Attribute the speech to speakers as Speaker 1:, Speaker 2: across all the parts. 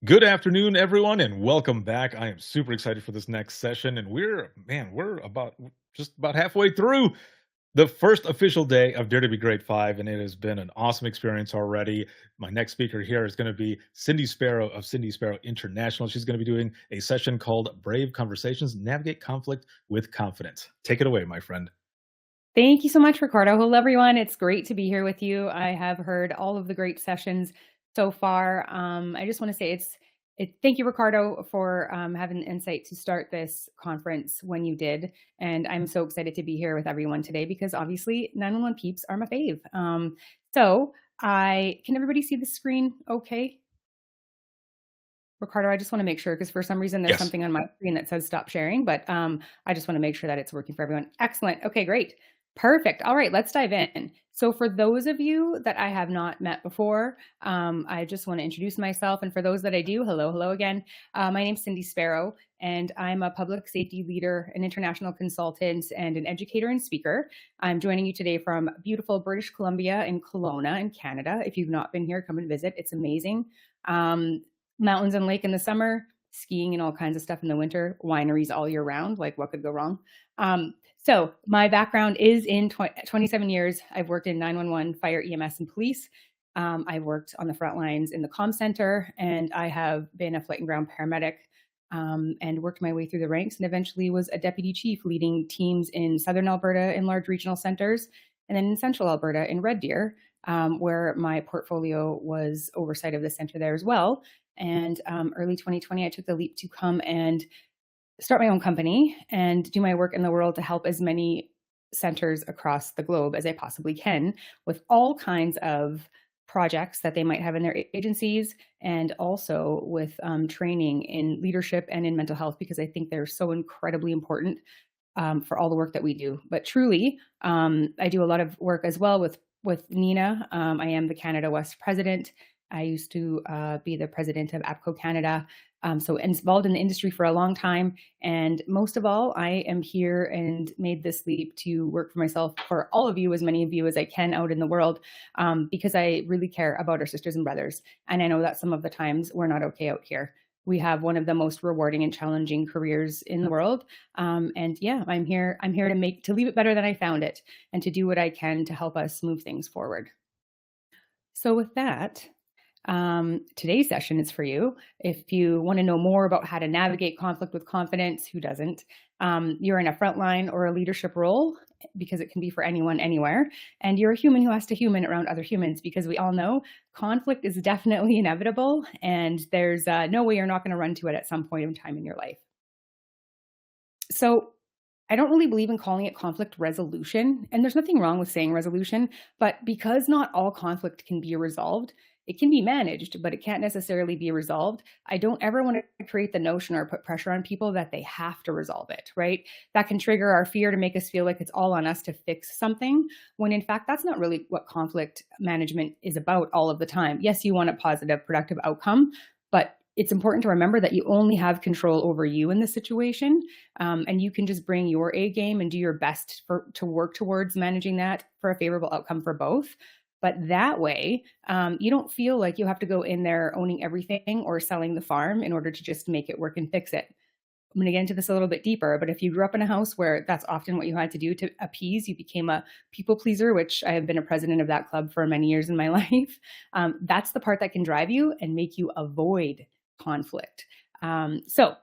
Speaker 1: Good afternoon, everyone, and welcome back. I am super excited for this next session, and we're about just about halfway through the first official day of Dare to Be Great 5, and it has been an awesome experience already. My next speaker here is going to be Cindy Sparrow of Cindy Sparrow International. She's going to be doing a session called Brave Conversations: Navigate Conflict with Confidence. Take it away, my friend.
Speaker 2: Thank you so much, Ricardo. Hello, everyone. It's great to be here with you. I have heard all of the great sessions so far. I just want to say thank you, Ricardo, for having the insight to start this conference when you did. And I'm so excited to be here with everyone today because obviously 911 peeps are my fave. Can everybody see the screen okay? Ricardo, I just want to make sure because for some reason there's
Speaker 1: Yes.
Speaker 2: something on my screen that says stop sharing, but I just want to make sure that it's working for everyone. Excellent. Okay, great. Perfect. All right, let's dive in. So for those of you that I have not met before, I just want to introduce myself. And for those that I do, hello again. My name's Cindy Sparrow, and I'm a public safety leader, an international consultant, and an educator and speaker. I'm joining you today from beautiful British Columbia in Kelowna in Canada. If you've not been here, come and visit. It's amazing. Mountains and lake in the summer, skiing and all kinds of stuff in the winter, wineries all year round. Like, what could go wrong? So my background is in 27 years. I've worked in 911, fire, EMS, and police. I've worked on the front lines in the comm center, and I have been a flight and ground paramedic, and worked my way through the ranks and eventually was a deputy chief leading teams in Southern Alberta in large regional centers, and then in Central Alberta in Red Deer, where my portfolio was oversight of the center there as well. And early 2020, I took the leap to come and start my own company and do my work in the world to help as many centers across the globe as I possibly can with all kinds of projects that they might have in their agencies, and also with training in leadership and in mental health, because I think they're so incredibly important for all the work that we do. But truly, I do a lot of work as well with Nina. I am the Canada West president. I used to be the president of APCO Canada, so involved in the industry for a long time. And most of all, I am here and made this leap to work for myself, for all of you, as many of you as I can out in the world, because I really care about our sisters and brothers. And I know that some of the times we're not okay out here. We have one of the most rewarding and challenging careers in the world. And yeah, I'm here to leave it better than I found it, and to do what I can to help us move things forward. So with that, today's session is for you. If you want to know more about how to navigate conflict with confidence, who doesn't? You're in a frontline or a leadership role, because it can be for anyone, anywhere. And you're a human who has to human around other humans, because we all know conflict is definitely inevitable, and there's no way you're not going to run to it at some point in time in your life. So I don't really believe in calling it conflict resolution, and there's nothing wrong with saying resolution, but because not all conflict can be resolved, it can be managed, but it can't necessarily be resolved. I don't ever want to create the notion or put pressure on people that they have to resolve it, right? That can trigger our fear to make us feel like it's all on us to fix something, when in fact, that's not really what conflict management is about all of the time. Yes, you want a positive, productive outcome, but it's important to remember that you only have control over you in the situation, and you can just bring your A game and do your best to work towards managing that for a favorable outcome for both. But that way, you don't feel like you have to go in there owning everything or selling the farm in order to just make it work and fix it. I'm going to get into this a little bit deeper, but if you grew up in a house where that's often what you had to do to appease, you became a people pleaser, which I have been a president of that club for many years in my life. That's the part that can drive you and make you avoid conflict. So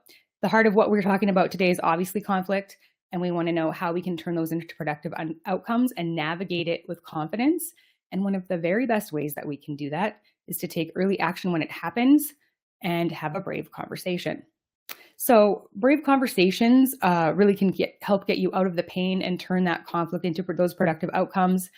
Speaker 2: the heart of what we're talking about today is obviously conflict, and we want to know how we can turn those into productive outcomes and navigate it with confidence. And one of the very best ways that we can do that is to take early action when it happens and have a brave conversation. So brave conversations really can help get you out of the pain and turn that conflict into those productive outcomes.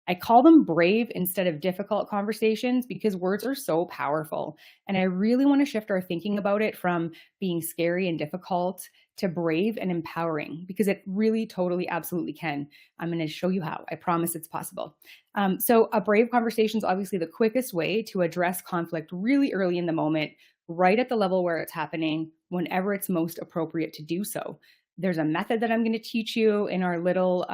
Speaker 2: I call them brave instead of difficult conversations because words are so powerful. And I really want to shift our thinking about it from being scary and difficult to brave and empowering, because it really, totally, absolutely can. I'm going to show you how. I promise it's possible. So a brave conversation is obviously the quickest way to address conflict really early in the moment, right at the level where it's happening, whenever it's most appropriate to do so. There's a method that I'm going to teach you in our little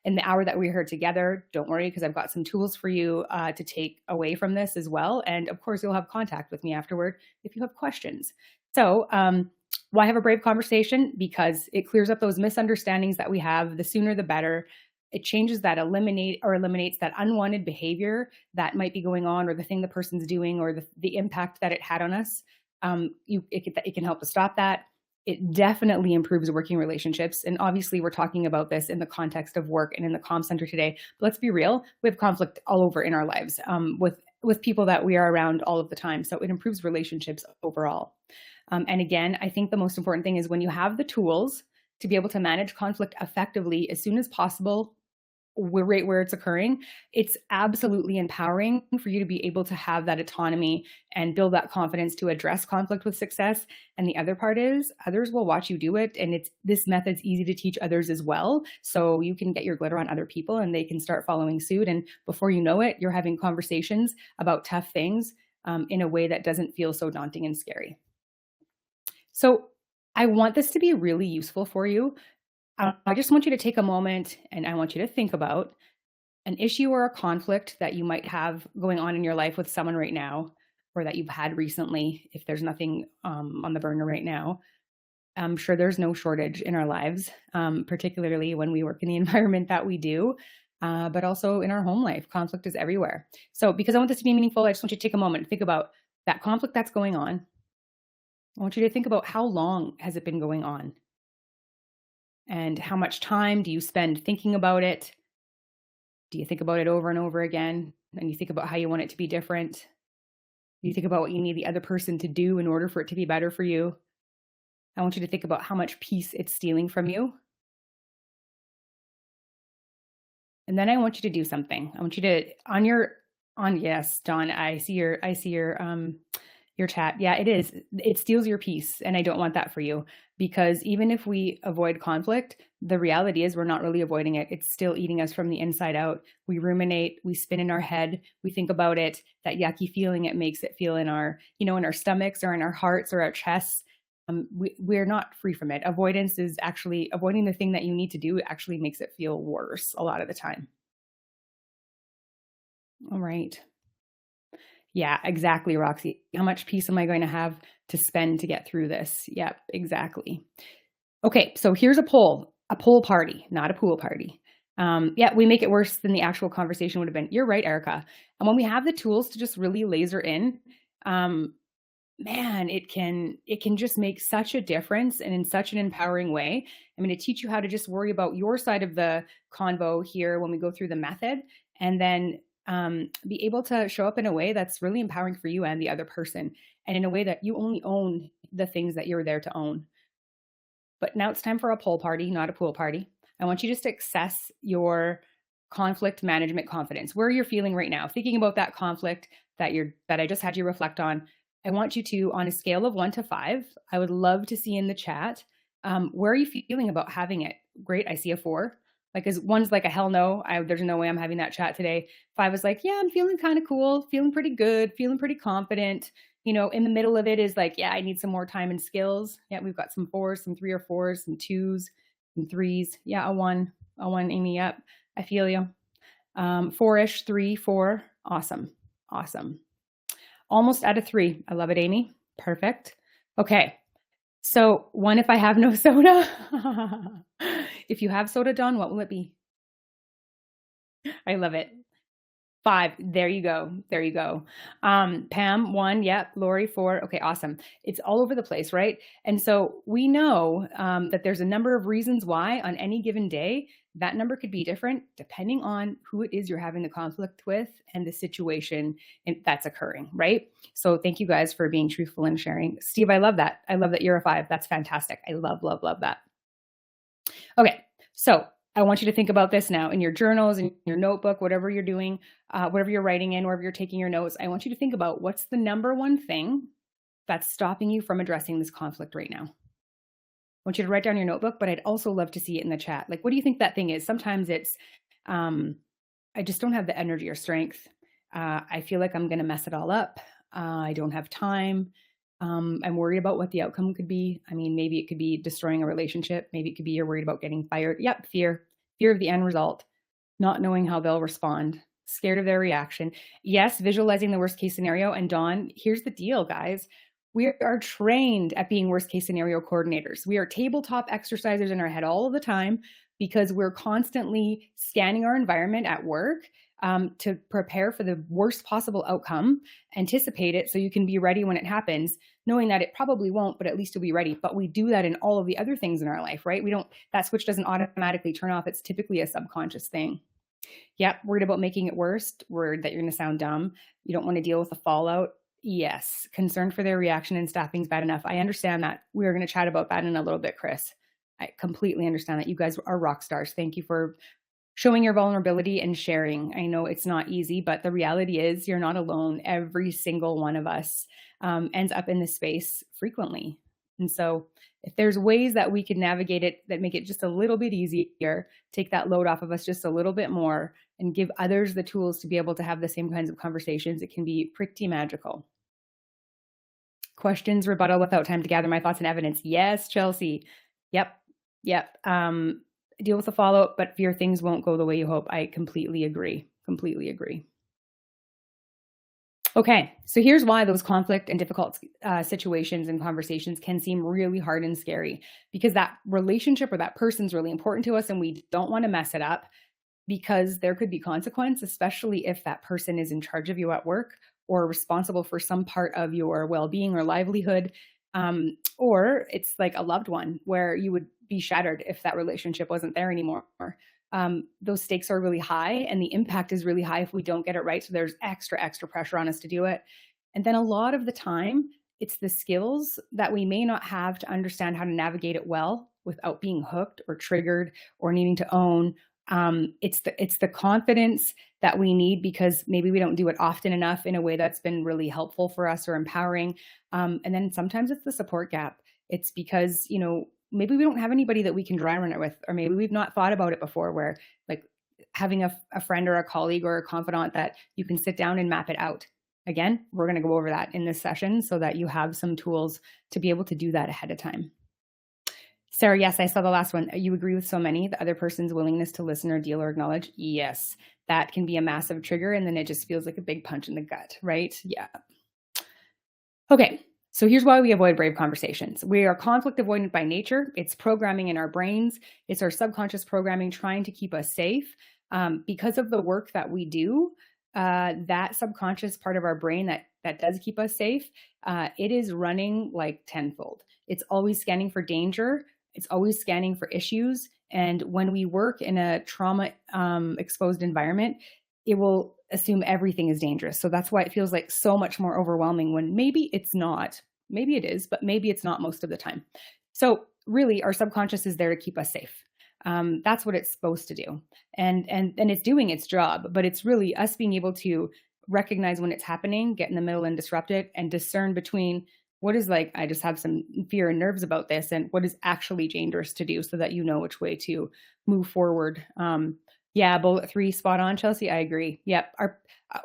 Speaker 2: in the hour that we're here together. Don't worry, because I've got some tools for you to take away from this as well. And of course, you'll have contact with me afterward if you have questions. So, why have a brave conversation? Because it clears up those misunderstandings that we have. The sooner, the better. It changes that eliminates that unwanted behavior that might be going on, or the thing the person's doing, or the impact that it had on us. It can help to stop that. It definitely improves working relationships. And obviously, we're talking about this in the context of work and in the comm center today. But let's be real, we have conflict all over in our lives with people that we are around all of the time. So it improves relationships overall. And again, I think the most important thing is when you have the tools to be able to manage conflict effectively as soon as possible, right where it's occurring, it's absolutely empowering for you to be able to have that autonomy and build that confidence to address conflict with success. And the other part is others will watch you do it. And this method's easy to teach others as well. So you can get your glitter on other people and they can start following suit. And before you know it, you're having conversations about tough things in a way that doesn't feel so daunting and scary. So I want this to be really useful for you. I just want you to take a moment and I want you to think about an issue or a conflict that you might have going on in your life with someone right now, or that you've had recently, if there's nothing on the burner right now. I'm sure there's no shortage in our lives, particularly when we work in the environment that we do, but also in our home life. Conflict is everywhere. So because I want this to be meaningful, I just want you to take a moment and think about that conflict that's going on. I want you to think about how long has it been going on? And how much time do you spend thinking about it? Do you think about it over and over again? And you think about how you want it to be different? Do you think about what you need the other person to do in order for it to be better for you? I want you to think about how much peace it's stealing from you. And then I want you to do something. I want you to yes, Don, I see your chat. Yeah, it is. It steals your peace. And I don't want that for you, because even if we avoid conflict, the reality is we're not really avoiding it. It's still eating us from the inside out. We ruminate, we spin in our head, we think about it, that yucky feeling it makes it feel in our, in our stomachs or in our hearts or our chests. We're not free from it. Avoidance is actually avoiding the thing that you need to do actually makes it feel worse a lot of the time. All right. Yeah, exactly, Roxy. How much peace am I going to have to spend to get through this? Yep, exactly. Okay, so here's a poll party, not a pool party. Yeah, we make it worse than the actual conversation would have been. You're right, Erica. And when we have the tools to just really laser in, man, it can just make such a difference and in such an empowering way. I'm going to teach you how to just worry about your side of the convo here when we go through the method, and then be able to show up in a way that's really empowering for you and the other person, and in a way that you only own the things that you're there to own. But now it's time for a poll party, not a pool party. I want you just to assess your conflict management confidence, where you're feeling right now, thinking about that conflict that I just had you reflect on. I want you to, on a scale of 1 to 5, I would love to see in the chat, where are you feeling about having it? Great, I see a 4. Like, is 1's like a hell no, there's no way I'm having that chat today. 5 is like, yeah, I'm feeling kind of cool, feeling pretty good, feeling pretty confident. In the middle of it is like, yeah, I need some more time and skills. Yeah, we've got some 4s, some 3 or 4s, some 2s, some 3s. Yeah, a 1, Amy, yep, I feel you. 4-ish, 3, 4, awesome. Almost at a 3, I love it, Amy, perfect. Okay, so 1, if I have no soda. If you have soda, Dawn, what will it be? I love it. 5, there you go. Pam, 1, yep. Lori, 4, okay, awesome. It's all over the place, right? And so we know that there's a number of reasons why on any given day, that number could be different depending on who it is you're having the conflict with and the situation that's occurring, right? So thank you guys for being truthful and sharing. Steve, I love that. I love that you're a 5. That's fantastic. I love that. Okay, so I want you to think about this now in your journals, in your notebook, whatever you're doing, whatever you're writing in, wherever you're taking your notes. I want you to think about what's the number one thing that's stopping you from addressing this conflict right now. I want you to write down your notebook, but I'd also love to see it in the chat. Like, what do you think that thing is? Sometimes it's, I just don't have the energy or strength. I feel like I'm going to mess it all up. I don't have time. I'm worried about what the outcome could be. I mean, maybe it could be destroying a relationship. Maybe it could be you're worried about getting fired. Yep, fear of the end result, not knowing how they'll respond, scared of their reaction. Yes, visualizing the worst case scenario. And Dawn, here's the deal, guys. We are trained at being worst case scenario coordinators. We are tabletop exercisers in our head all of the time because we're constantly scanning our environment at work to prepare for the worst possible outcome, anticipate it so you can be ready when it happens, knowing that it probably won't, but at least you'll be ready. But we do that in all of the other things in our life, right? That switch doesn't automatically turn off. It's typically a subconscious thing. Yep, worried about making it worse, worried that you're going to sound dumb. You don't want to deal with the fallout. Yes, concerned for their reaction and staffing's bad enough. I understand that. We're going to chat about that in a little bit, Chris. I completely understand that. You guys are rock stars. Thank you for showing your vulnerability and sharing. I know it's not easy, but the reality is you're not alone. Every single one of us ends up in this space frequently. And so if there's ways that we can navigate it that make it just a little bit easier, take that load off of us just a little bit more, and give others the tools to be able to have the same kinds of conversations, it can be pretty magical. Questions, rebuttal without time to gather my thoughts and evidence. Yes, Chelsea. Yep. Deal with the fallout, but fear things won't go the way you hope. I completely agree. Okay, so here's why those conflict and difficult situations and conversations can seem really hard and scary, because that relationship or that person's really important to us and we don't want to mess it up, because there could be consequence, especially if that person is in charge of you at work or responsible for some part of your well-being or livelihood. Or it's like a loved one where you would be shattered if that relationship wasn't there anymore. Those stakes are really high and the impact is really high if we don't get it right. So there's extra pressure on us to do it. And then a lot of the time, it's the skills that we may not have to understand how to navigate it well without being hooked or triggered or needing to own. It's the confidence that we need because maybe we don't do it often enough in a way that's been really helpful for us or empowering. And then sometimes it's the support gap. It's because, maybe we don't have anybody that we can dry run it with, or maybe we've not thought about it before, where like having a friend or a colleague or a confidant that you can sit down and map it out. Again, we're going to go over that in this session so that you have some tools to be able to do that ahead of time. Sarah, yes, I saw the last one. You agree with so many, the other person's willingness to listen or deal or acknowledge. Yes, that can be a massive trigger. And then it just feels like a big punch in the gut, right? Yeah. Okay. So here's why we avoid brave conversations. We are conflict avoidant by nature. It's programming in our brains. It's our subconscious programming trying to keep us safe. Because of the work that we do, that subconscious part of our brain that does keep us safe, it is running like tenfold. It's always scanning for danger. It's always scanning for issues. And when we work in a trauma exposed environment, it will assume everything is dangerous. So that's why it feels like so much more overwhelming when maybe it's not. Maybe it is, but maybe it's not most of the time. So really, our subconscious is there to keep us safe. That's what it's supposed to do. And it's doing its job, but it's really us being able to recognize when it's happening, get in the middle and disrupt it, and discern between what is like, I just have some fear and nerves about this, and what is actually dangerous to do so that you know which way to move forward. Yeah, bullet 3, spot on, Chelsea. I agree. Yep.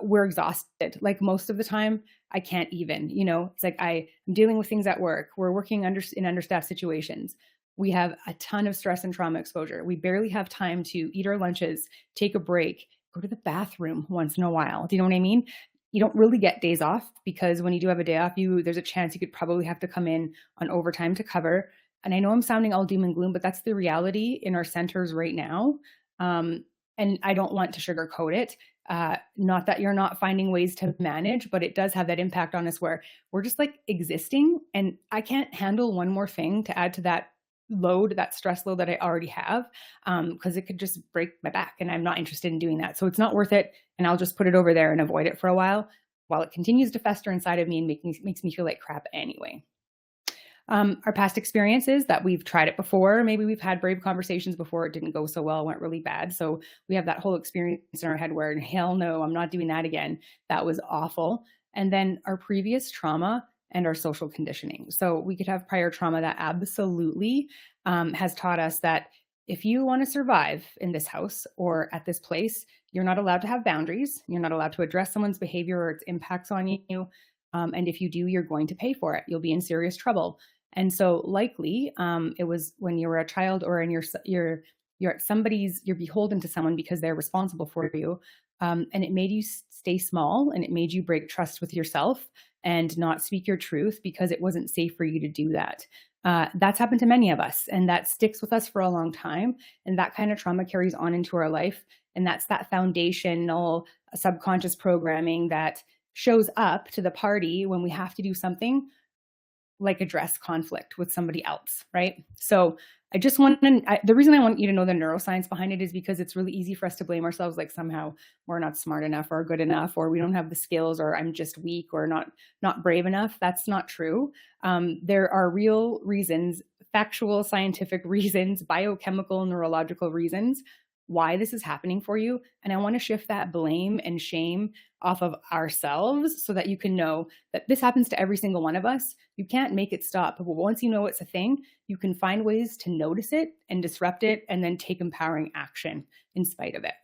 Speaker 2: We're exhausted. Like most of the time, I can't even, it's like I'm dealing with things at work. We're working in understaffed situations. We have a ton of stress and trauma exposure. We barely have time to eat our lunches, take a break, go to the bathroom once in a while. Do you know what I mean? You don't really get days off, because when you do have a day off, there's a chance you could probably have to come in on overtime to cover. And I know I'm sounding all doom and gloom, but that's the reality in our centers right now. And I don't want to sugarcoat it. Not that you're not finding ways to manage, but it does have that impact on us where we're just like existing. And I can't handle one more thing to add to that load, that stress load that I already have, because it could just break my back. And I'm not interested in doing that. So it's not worth it. And I'll just put it over there and avoid it for a while it continues to fester inside of me and makes me feel like crap anyway. Our past experiences that we've tried it before. Maybe we've had brave conversations before. It didn't go so well, went really bad. So we have that whole experience in our head where, hell no, I'm not doing that again. That was awful. And then our previous trauma and our social conditioning. So we could have prior trauma that absolutely has taught us that if you want to survive in this house or at this place, you're not allowed to have boundaries. You're not allowed to address someone's behavior or its impacts on you. And if you do, you're going to pay for it. You'll be in serious trouble. And so likely it was when you were a child, or in you're at somebody's, you're beholden to someone because they're responsible for you. And it made you stay small, and it made you break trust with yourself and not speak your truth because it wasn't safe for you to do that. That's happened to many of us, and that sticks with us for a long time. And that kind of trauma carries on into our life. And that's that foundational subconscious programming that shows up to the party when we have to do something like address conflict with somebody else, right? So I just want the reason I want you to know the neuroscience behind it is because it's really easy for us to blame ourselves, like somehow we're not smart enough or good enough, or we don't have the skills, or I'm just weak, or not brave enough. That's not true. There are real reasons, factual, scientific reasons, biochemical, neurological reasons why this is happening for you. And I want to shift that blame and shame off of ourselves so that you can know that this happens to every single one of us. You can't make it stop. But once you know it's a thing, you can find ways to notice it and disrupt it, and then take empowering action in spite of it.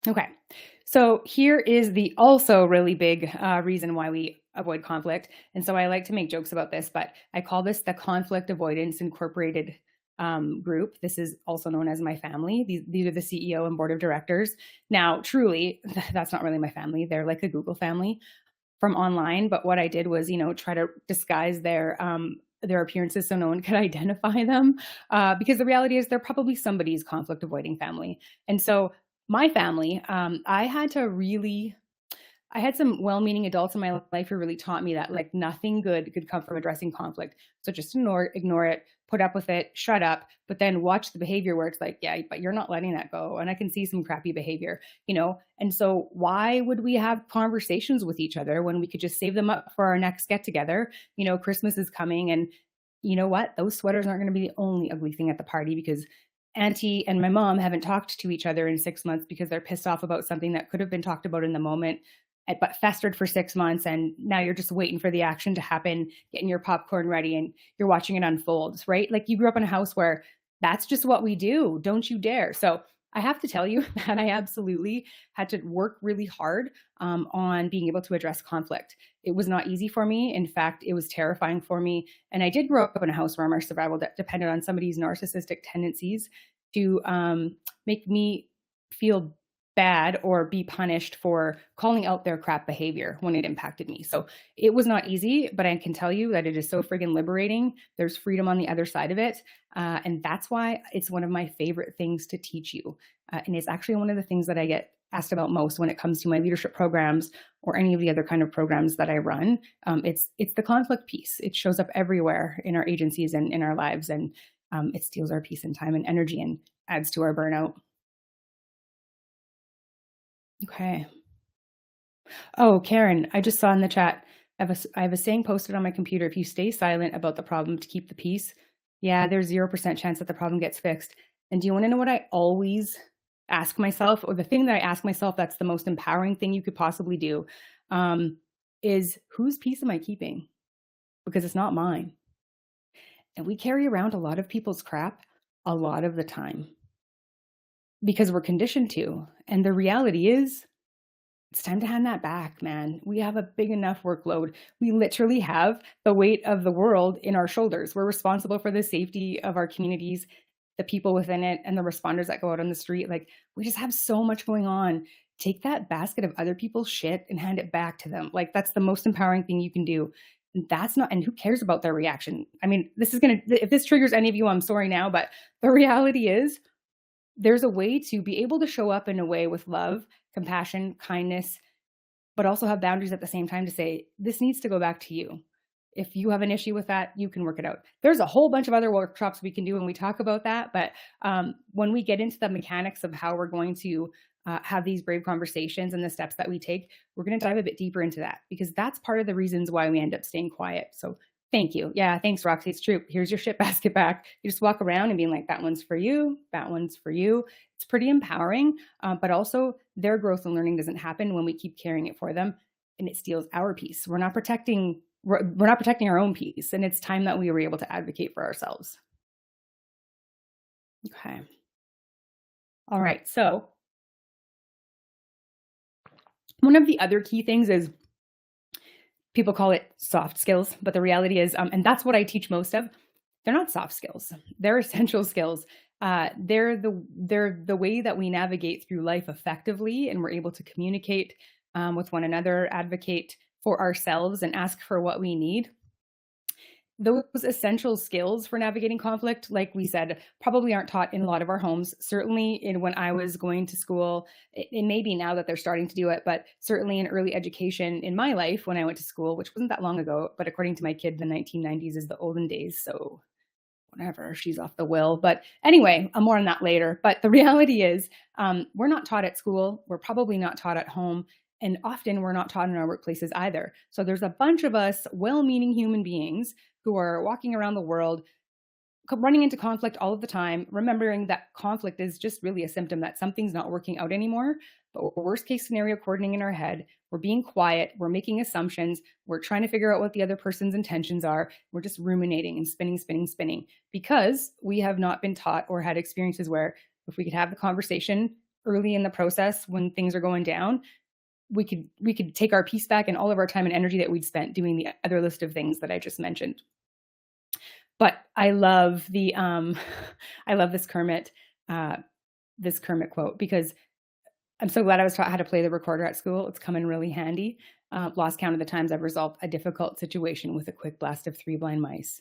Speaker 2: Okay. So here is the also really big reason why we avoid conflict. And so I like to make jokes about this, but I call this the Conflict Avoidance Incorporated group. This is also known as my family. These are the CEO and board of directors. Now, truly, that's not really my family. They're like a Google family from online. But what I did was, try to disguise their appearances so no one could identify them. Because the reality is they're probably somebody's conflict avoiding family. And so my family, I had some well-meaning adults in my life who really taught me that like nothing good could come from addressing conflict. So just ignore it, put up with it, shut up, but then watch the behavior where it's like, yeah, but you're not letting that go. And I can see some crappy behavior, And so why would we have conversations with each other when we could just save them up for our next get together? Christmas is coming, and you know what? Those sweaters aren't going to be the only ugly thing at the party, because Auntie and my mom haven't talked to each other in 6 months because they're pissed off about something that could have been talked about in the moment, but festered for 6 months. And now you're just waiting for the action to happen, getting your popcorn ready, and you're watching it unfold, right? Like you grew up in a house where that's just what we do. Don't you dare. So I have to tell you that I absolutely had to work really hard on being able to address conflict. It was not easy for me. In fact, it was terrifying for me. And I did grow up in a house where my survival depended on somebody's narcissistic tendencies to make me feel bad or be punished for calling out their crap behavior when it impacted me. So it was not easy, but I can tell you that it is so friggin' liberating. There's freedom on the other side of it. And that's why it's one of my favorite things to teach you. And it's actually one of the things that I get asked about most when it comes to my leadership programs or any of the other kind of programs that I run. It's the conflict piece. It shows up everywhere in our agencies and in our lives. And it steals our peace and time and energy and adds to our burnout. Okay. Oh, Karen, I just saw in the chat, I have a saying posted on my computer: if you stay silent about the problem to keep the peace, yeah, there's 0% chance that the problem gets fixed. And do you want to know what I always ask myself, or the thing that I ask myself that's the most empowering thing you could possibly do, is whose peace am I keeping? Because it's not mine. And we carry around a lot of people's crap a lot of the time because we're conditioned to. And the reality is, it's time to hand that back, man. We have a big enough workload. We literally have the weight of the world in our shoulders. We're responsible for the safety of our communities, the people within it, and the responders that go out on the street. Like, we just have so much going on. Take that basket of other people's shit and hand it back to them. Like, that's the most empowering thing you can do. And who cares about their reaction? I mean, if this triggers any of you, I'm sorry now, but the reality is, there's a way to be able to show up in a way with love, compassion, kindness, but also have boundaries at the same time to say, this needs to go back to you. If you have an issue with that, you can work it out. There's a whole bunch of other workshops we can do when we talk about that. But when we get into the mechanics of how we're going to have these brave conversations and the steps that we take, we're going to dive a bit deeper into that, because that's part of the reasons why we end up staying quiet. So thank you. Yeah, thanks, Roxy. It's true. Here's your shit basket back. You just walk around and being like, that one's for you. That one's for you. It's pretty empowering, but also their growth and learning doesn't happen when we keep carrying it for them, and it steals our peace. We're not protecting our own peace, and it's time that we were able to advocate for ourselves. Okay. All right. So One of the other key things is people call it soft skills, but the reality is, and that's what I teach most of, they're not soft skills. They're essential skills. They're the way that we navigate through life effectively, and we're able to communicate with one another, advocate for ourselves, and ask for what we need. Those essential skills for navigating conflict, like we said, probably aren't taught in a lot of our homes. Certainly, when I was going to school, it may be now that they're starting to do it, but certainly in early education in my life when I went to school, which wasn't that long ago, but according to my kid, the 1990s is the olden days. So whatever, she's off the will. But anyway, more on that later. But the reality is, we're not taught at school. We're probably not taught at home. And often we're not taught in our workplaces either. So there's a bunch of us well-meaning human beings who are walking around the world running into conflict all of the time, remembering that conflict is just really a symptom that something's not working out anymore. But we're worst case scenario coordinating in our head. We're being quiet. We're making assumptions. We're trying to figure out what the other person's intentions are. We're just ruminating and spinning because we have not been taught or had experiences where if we could have the conversation early in the process when things are going down, we could take our peace back and all of our time and energy that we'd spent doing the other list of things that I just mentioned. But I love the I love this Kermit quote, because I'm so glad I was taught how to play the recorder at school. It's come in really handy. Lost count of the times I've resolved a difficult situation with a quick blast of 3 blind mice.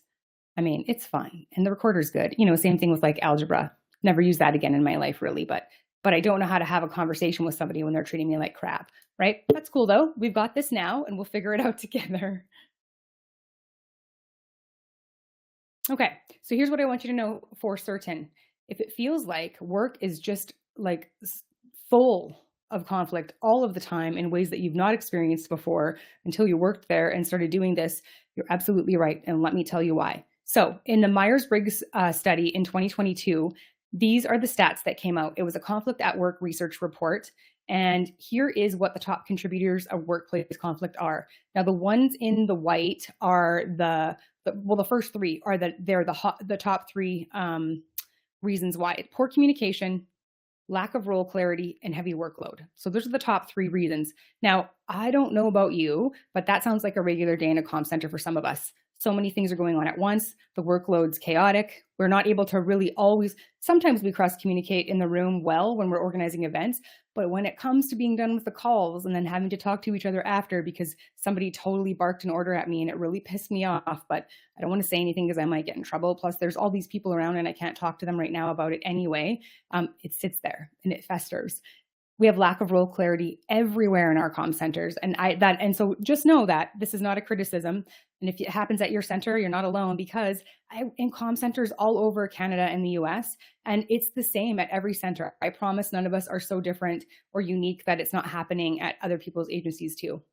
Speaker 2: I mean, it's fun, and the recorder's good. Same thing with like algebra. Never use that again in my life, really. But I don't know how to have a conversation with somebody when they're treating me like crap, right? That's cool though. We've got this now, and we'll figure it out together. Okay, so here's what I want you to know for certain. If it feels like work is just like full of conflict all of the time in ways that you've not experienced before until you worked there and started doing this, you're absolutely right. And let me tell you why. So in the Myers-Briggs study in 2022, these are the stats that came out. It was a conflict at work research report. And here is what the top contributors of workplace conflict are. Now, the ones in the white are the first 3 are the top 3 reasons why. Poor communication, lack of role clarity, and heavy workload. So those are the top 3 reasons. Now, I don't know about you, but that sounds like a regular day in a comm center for some of us. So many things are going on at once. The workload's chaotic. We're not able to really sometimes we cross communicate in the room well when we're organizing events, but when it comes to being done with the calls and then having to talk to each other after because somebody totally barked an order at me and it really pissed me off, but I don't want to say anything because I might get in trouble. Plus there's all these people around and I can't talk to them right now about it anyway. It sits there and it festers. We have lack of role clarity everywhere in our comm centers. And so just know that this is not a criticism. And if it happens at your center, you're not alone, because in comm centers all over Canada and the US, and it's the same at every center. I promise none of us are so different or unique that it's not happening at other people's agencies too.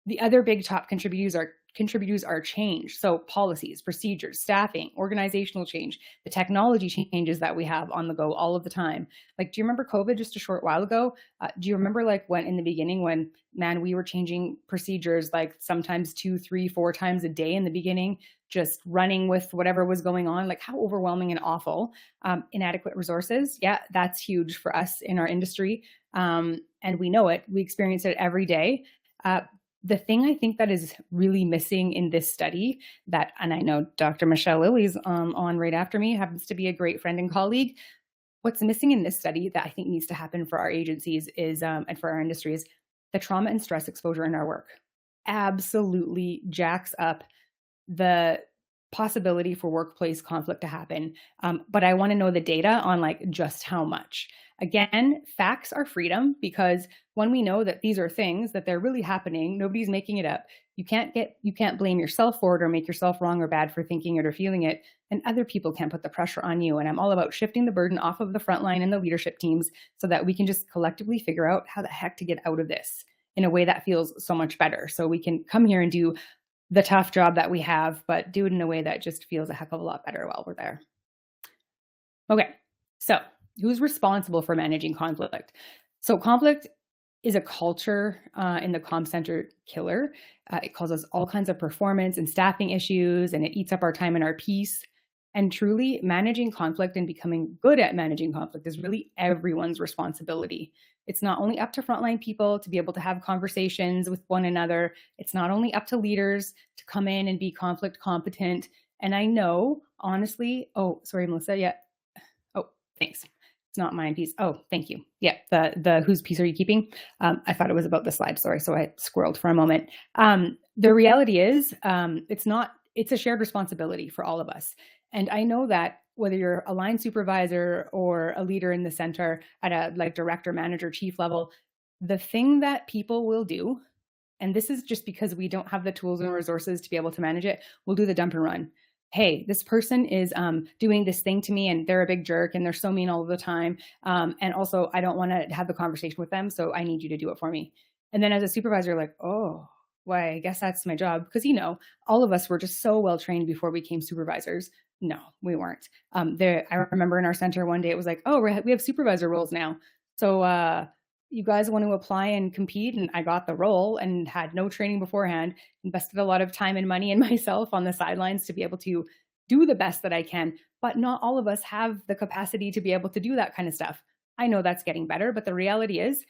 Speaker 2: The other big top contributors are change. So policies, procedures, staffing, organizational change, the technology changes that we have on the go all of the time. Like, do you remember COVID just a short while ago? Do you remember like when in the beginning when, man, we were changing procedures like sometimes 2, 3, 4 times a day in the beginning, just running with whatever was going on? Like, how overwhelming and awful. Inadequate resources. Yeah, that's huge for us in our industry. And we know it. We experience it every day. The thing I think that is really missing in this study and I know Dr. Michelle Lilly's on right after me, happens to be a great friend and colleague. What's missing in this study that I think needs to happen for our agencies is, and for our industry, is the trauma and stress exposure in our work. Absolutely jacks up the possibility for workplace conflict to happen. But I want to know the data on like just how much. Again, facts are freedom, because when we know that these are things that they're really happening, nobody's making it up. You can't blame yourself for it or make yourself wrong or bad for thinking it or feeling it, and other people can't put the pressure on you. And I'm all about shifting the burden off of the front line and the leadership teams so that we can just collectively figure out how the heck to get out of this in a way that feels so much better. So we can come here and do the tough job that we have, but do it in a way that just feels a heck of a lot better while we're there. Okay, so who's responsible for managing conflict? So conflict is a culture in the comm center killer. It causes all kinds of performance and staffing issues, and it eats up our time and our peace. And truly, managing conflict and becoming good at managing conflict is really everyone's responsibility. It's not only up to frontline people to be able to have conversations with one another. It's not only up to leaders to come in and be conflict competent. And I know, honestly, oh, sorry, Melissa. Yeah. Oh, thanks. It's not mine piece. Oh, thank you. Yeah, the whose piece are you keeping? I thought it was about the slide. Sorry, so I squirreled for a moment. The reality is, it's not. It's a shared responsibility for all of us. And I know that whether you're a line supervisor or a leader in the center at a like director, manager, chief level, the thing that people will do, and this is just because we don't have the tools and resources to be able to manage it, we'll do the dump and run. Hey, this person is doing this thing to me and they're a big jerk and they're so mean all the time. And also, I don't want to have the conversation with them. So I need you to do it for me. And then as a supervisor, like, oh, why, I guess that's my job. Because, all of us were just so well trained before we became supervisors. No, we weren't. I remember in our center one day, it was like, oh, we have supervisor roles now. So you guys want to apply and compete? And I got the role and had no training beforehand, invested a lot of time and money in myself on the sidelines to be able to do the best that I can. But not all of us have the capacity to be able to do that kind of stuff. I know that's getting better, but the reality is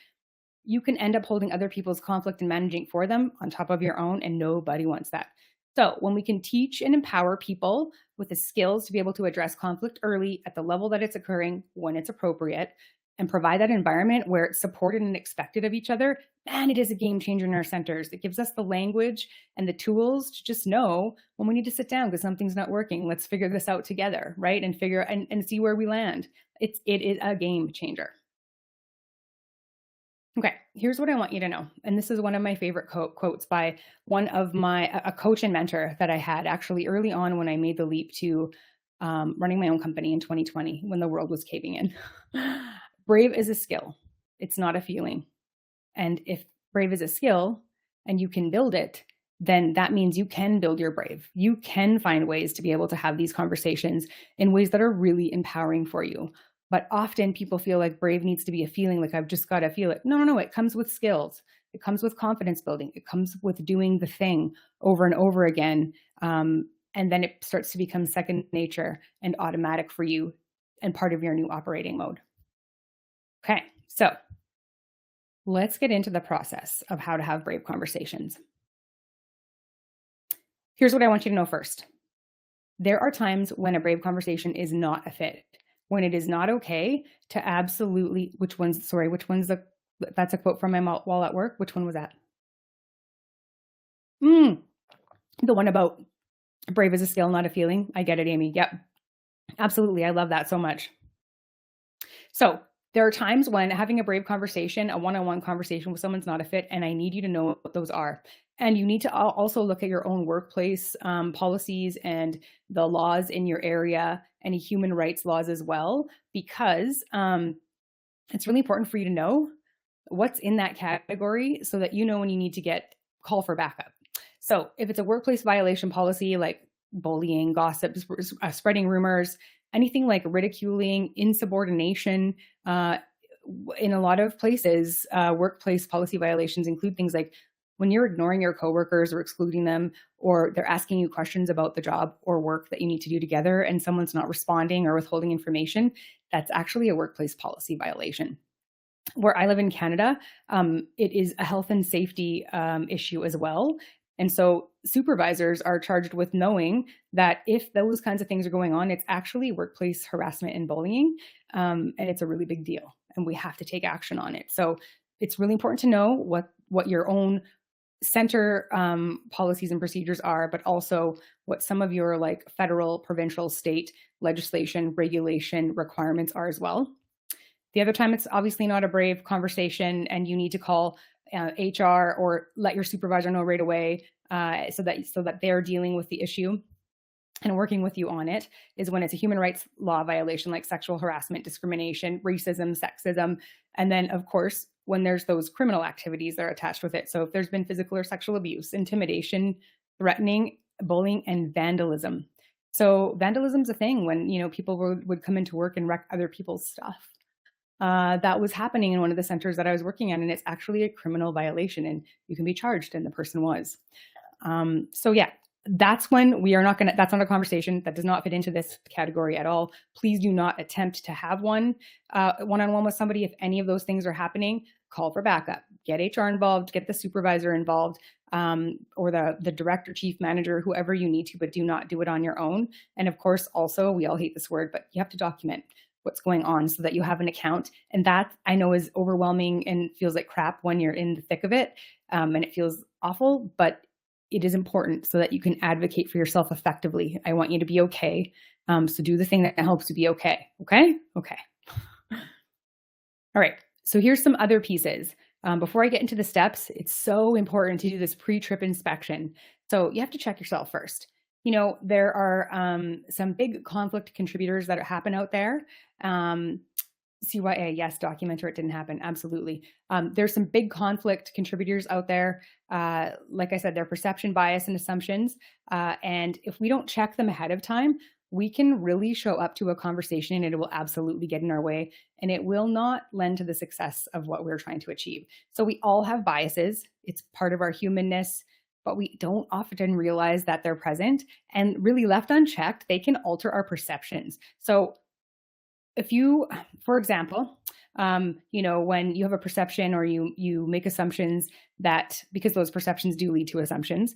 Speaker 2: you can end up holding other people's conflict and managing for them on top of your own, and nobody wants that. So when we can teach and empower people with the skills to be able to address conflict early at the level that it's occurring when it's appropriate, and provide that environment where it's supported and expected of each other, man, it is a game changer in our centers. It gives us the language and the tools to just know when we need to sit down because something's not working. Let's figure this out together, right? And figure and see where we land. It is a game changer. Okay, here's what I want you to know. And this is one of my favorite quotes by one of a coach and mentor that I had actually early on when I made the leap to running my own company in 2020 when the world was caving in. Brave is a skill. It's not a feeling. And if brave is a skill and you can build it, then that means you can build your brave. You can find ways to be able to have these conversations in ways that are really empowering for you. But often people feel like brave needs to be a feeling, like I've just got to feel it. No, it comes with skills. It comes with confidence building. It comes with doing the thing over and over again. And then it starts to become second nature and automatic for you and part of your new operating mode. Okay, so let's get into the process of how to have brave conversations. Here's what I want you to know first. There are times when a brave conversation is not a fit, when it is not okay to absolutely, that's a quote from my wall at work. Which one was that? The one about brave is a skill, not a feeling. I get it, Amy. Yep, absolutely. I love that so much. So there are times when having a brave conversation, a one-on-one conversation with someone's not a fit, and I need you to know what those are. And you need to also look at your own workplace policies and the laws in your area, any human rights laws as well, because it's really important for you to know what's in that category so that you know when you need to call for backup. So if it's a workplace violation policy like bullying, gossip, spreading rumors, anything like ridiculing, insubordination, in a lot of places, workplace policy violations include things like when you're ignoring your coworkers or excluding them, or they're asking you questions about the job or work that you need to do together and someone's not responding or withholding information, that's actually a workplace policy violation. Where I live in Canada, it is a health and safety issue as well. And so supervisors are charged with knowing that if those kinds of things are going on, it's actually workplace harassment and bullying. And it's a really big deal. And we have to take action on it. So it's really important to know what your own center policies and procedures are, but also what some of your like federal, provincial, state legislation, regulation requirements are as well. The other time, it's obviously not a brave conversation and you need to call HR or let your supervisor know right away so that they're dealing with the issue and working with you on it, is when it's a human rights law violation like sexual harassment, discrimination, racism, sexism. And then, of course, when there's those criminal activities that are attached with it. So if there's been physical or sexual abuse, intimidation, threatening, bullying, and vandalism. So vandalism's a thing when, people would come into work and wreck other people's stuff. That was happening in one of the centers that I was working at, and it's actually a criminal violation and you can be charged, and the person was. So yeah, that's when we are not going to, that's not a conversation that does not fit into this category at all. Please do not attempt to have one-on-one with somebody. If any of those things are happening, call for backup, get HR involved, get the supervisor involved, or the director, chief manager, whoever you need to, but do not do it on your own. And of course, also, we all hate this word, but you have to document what's going on so that you have an account. And that I know is overwhelming and feels like crap when you're in the thick of it, and it feels awful, but it is important so that you can advocate for yourself effectively. I want you to be okay. So do the thing that helps you be okay. Okay? Okay. All right. So here's some other pieces. Before I get into the steps, it's so important to do this pre-trip inspection. So you have to check yourself first. You know, there are some big conflict contributors that happen out there. CYA, yes, document or it didn't happen. Absolutely. There's some big conflict contributors out there. Like I said, they're perception bias and assumptions. And if we don't check them ahead of time, we can really show up to a conversation and it will absolutely get in our way and it will not lend to the success of what we're trying to achieve. So we all have biases. It's part of our humanness, but we don't often realize that they're present, and really left unchecked, they can alter our perceptions. So if you, for example, you know, when you have a perception or you make assumptions that, because those perceptions do lead to assumptions,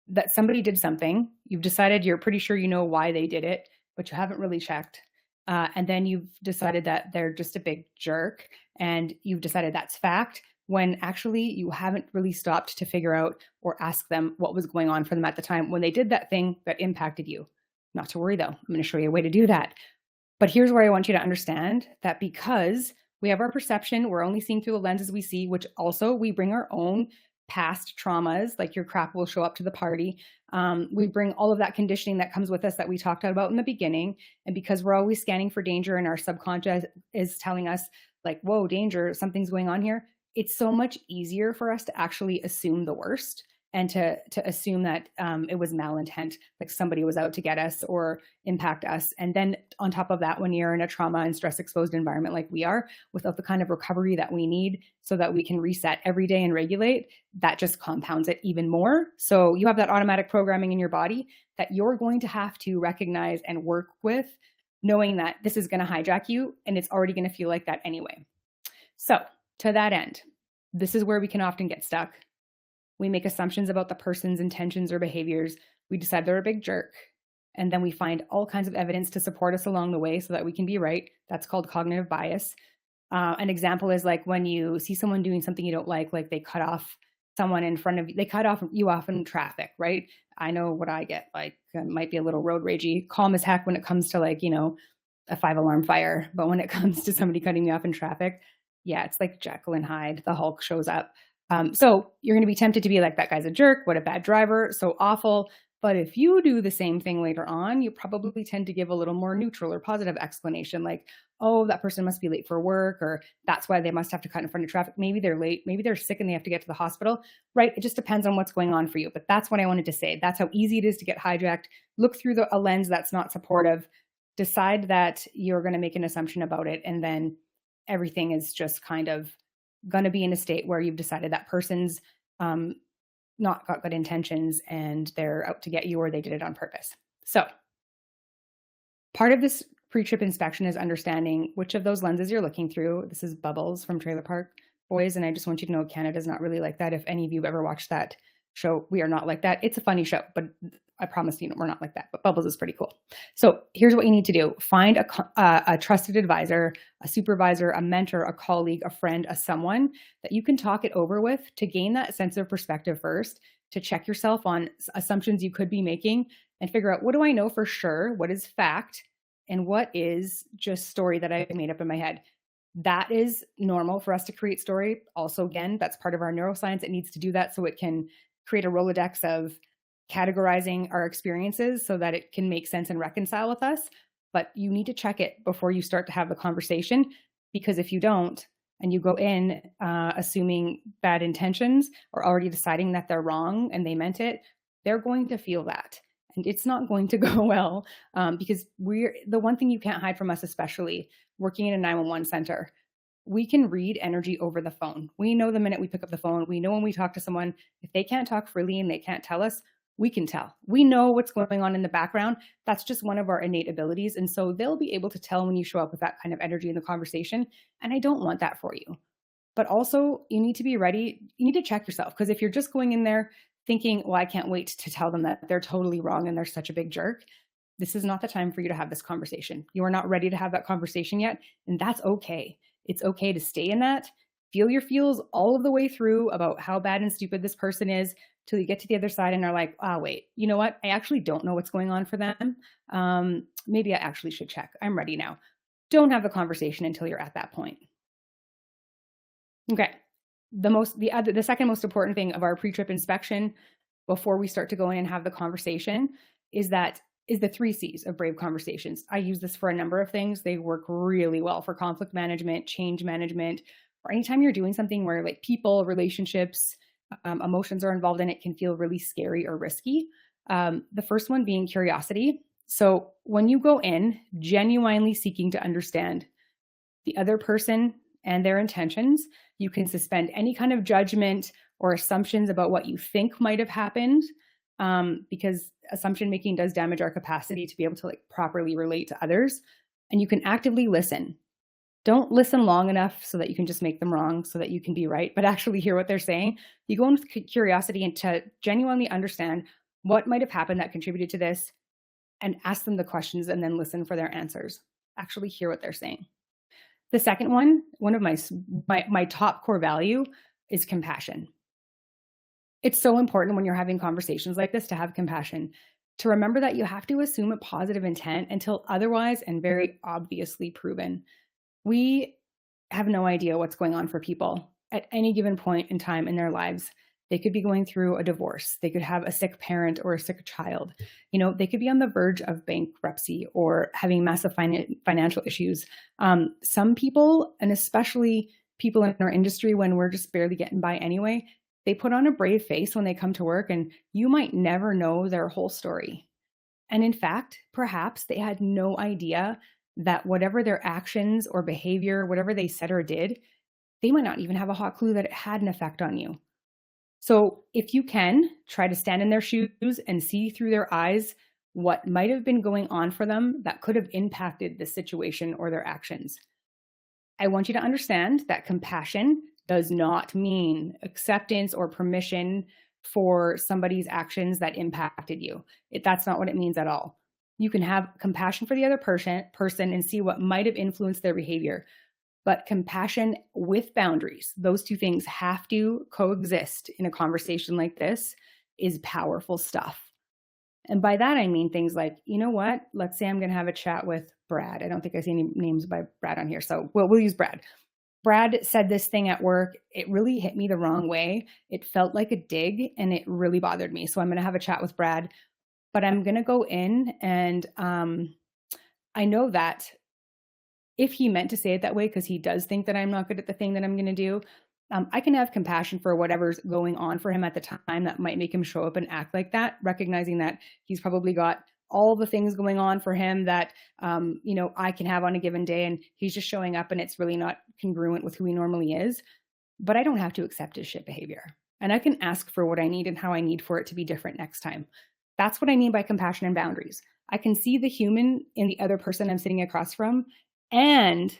Speaker 2: that somebody did something, you've decided you're pretty sure you know why they did it, but you haven't really checked. And then you've decided that they're just a big jerk and you've decided that's fact, when actually you haven't really stopped to figure out or ask them what was going on for them at the time when they did that thing that impacted you. Not to worry though, I'm going to show you a way to do that. But here's where I want you to understand that because we have our perception, we're only seeing through the lenses we see, which also we bring our own past traumas, like your crap will show up to the party. We bring all of that conditioning that comes with us that we talked about in the beginning. And because we're always scanning for danger and our subconscious is telling us like, whoa, danger, something's going on here. It's so much easier for us to actually assume the worst and to assume that it was malintent, like somebody was out to get us or impact us. And then on top of that, when you're in a trauma and stress exposed environment like we are, without the kind of recovery that we need so that we can reset every day and regulate, that just compounds it even more. So you have that automatic programming in your body that you're going to have to recognize and work with, knowing that this is going to hijack you and it's already going to feel like that anyway. So to that end, this is where we can often get stuck. We make assumptions about the person's intentions or behaviors. We decide they're a big jerk. And then we find all kinds of evidence to support us along the way so that we can be right. That's called cognitive bias. An example is like when you see someone doing something you don't like they cut off someone in front of you, they cut off you off in traffic, right? I know what I get, like might be a little road ragey, calm as heck when it comes to like, you know, a 5-alarm fire. But when it comes to somebody cutting me off in traffic, yeah, it's like Jekyll and Hyde, the Hulk shows up. So you're going to be tempted to be like, that guy's a jerk, what a bad driver, so awful. But if you do the same thing later on, you probably tend to give a little more neutral or positive explanation, like, oh, that person must be late for work, or that's why they must have to cut in front of traffic. Maybe they're late, maybe they're sick and they have to get to the hospital, right? It just depends on what's going on for you. But that's what I wanted to say. That's how easy it is to get hijacked. Look through a lens that's not supportive. Decide that you're going to make an assumption about it, and then everything is just kind of going to be in a state where you've decided that person's not got good intentions and they're out to get you, or they did it on purpose. So part of this pre-trip inspection is understanding which of those lenses you're looking through. This is Bubbles from Trailer Park Boys. And I just want you to know Canada's not really like that. If any of you have ever watched that show, we are not like that. It's a funny show, but I promise you, we're not like that. But Bubbles is pretty cool. So here's what you need to do. Find a trusted advisor, a supervisor, a mentor, a colleague, a friend, someone that you can talk it over with to gain that sense of perspective first, to check yourself on assumptions you could be making and figure out, what do I know for sure? What is fact? And what is just story that I made up in my head? That is normal for us to create story. Also, again, that's part of our neuroscience. It needs to do that so it can create a Rolodex of categorizing our experiences so that it can make sense and reconcile with us. But you need to check it before you start to have the conversation, because if you don't, and you go in assuming bad intentions or already deciding that they're wrong and they meant it, they're going to feel that. And it's not going to go well, because the one thing you can't hide from us, especially working in a 911 center, we can read energy over the phone. We know the minute we pick up the phone, we know when we talk to someone, if they can't talk freely and they can't tell us, we can tell. We know what's going on in the background. That's just one of our innate abilities. And so they'll be able to tell when you show up with that kind of energy in the conversation. And I don't want that for you. But also, you need to be ready. You need to check yourself, because if you're just going in there thinking, well, I can't wait to tell them that they're totally wrong and they're such a big jerk, this is not the time for you to have this conversation. You are not ready to have that conversation yet. And that's okay. It's okay to stay in that, feel your feels all of the way through about how bad and stupid this person is, till you get to the other side and are like, oh, wait, you know what? I actually don't know what's going on for them. Maybe I actually should check. I'm ready now. Don't have the conversation until you're at that point. Okay. The second most important thing of our pre-trip inspection before we start to go in and have the conversation is the 3 C's of brave conversations. I use this for a number of things. They work really well for conflict management, change management, or anytime you're doing something where like people, relationships, emotions are involved in it can feel really scary or risky. The first one being curiosity. So when you go in genuinely seeking to understand the other person and their intentions, you can suspend any kind of judgment or assumptions about what you think might have happened, because assumption making does damage our capacity to be able to like properly relate to others. And you can actively listen. Don't listen long enough so that you can just make them wrong so that you can be right, but actually hear what they're saying. You go in with curiosity and to genuinely understand what might have happened that contributed to this, and ask them the questions and then listen for their answers. Actually hear what they're saying. The second one of my top core value is compassion. It's so important when you're having conversations like this to have compassion, to remember that you have to assume a positive intent until otherwise and very obviously proven. We have no idea what's going on for people at any given point in time in their lives. They could be going through a divorce. They could have a sick parent or a sick child. They could be on the verge of bankruptcy or having massive financial issues. Some people, and especially people in our industry when we're just barely getting by anyway, they put on a brave face when they come to work, and you might never know their whole story. And in fact, perhaps they had no idea that whatever their actions or behavior, whatever they said or did, they might not even have a hot clue that it had an effect on you. So if you can, try to stand in their shoes and see through their eyes what might have been going on for them that could have impacted the situation or their actions. I want you to understand that compassion does not mean acceptance or permission for somebody's actions that impacted you. That's not what it means at all. You can have compassion for the other person and see what might have influenced their behavior. But compassion with boundaries, those two things have to coexist in a conversation like this, is powerful stuff. And by that, I mean things like, you know what? Let's say I'm going to have a chat with Brad. I don't think I see any names by Brad on here. So we'll use Brad. Brad said this thing at work. It really hit me the wrong way. It felt like a dig and it really bothered me. So I'm going to have a chat with Brad, but I'm going to go in and I know that if he meant to say it that way, because he does think that I'm not good at the thing that I'm going to do, I can have compassion for whatever's going on for him at the time that might make him show up and act like that, recognizing that he's probably got all the things going on for him that, I can have on a given day, and he's just showing up and it's really not congruent with who he normally is. But I don't have to accept his shit behavior. And I can ask for what I need and how I need for it to be different next time. That's what I mean by compassion and boundaries. I can see the human in the other person I'm sitting across from, and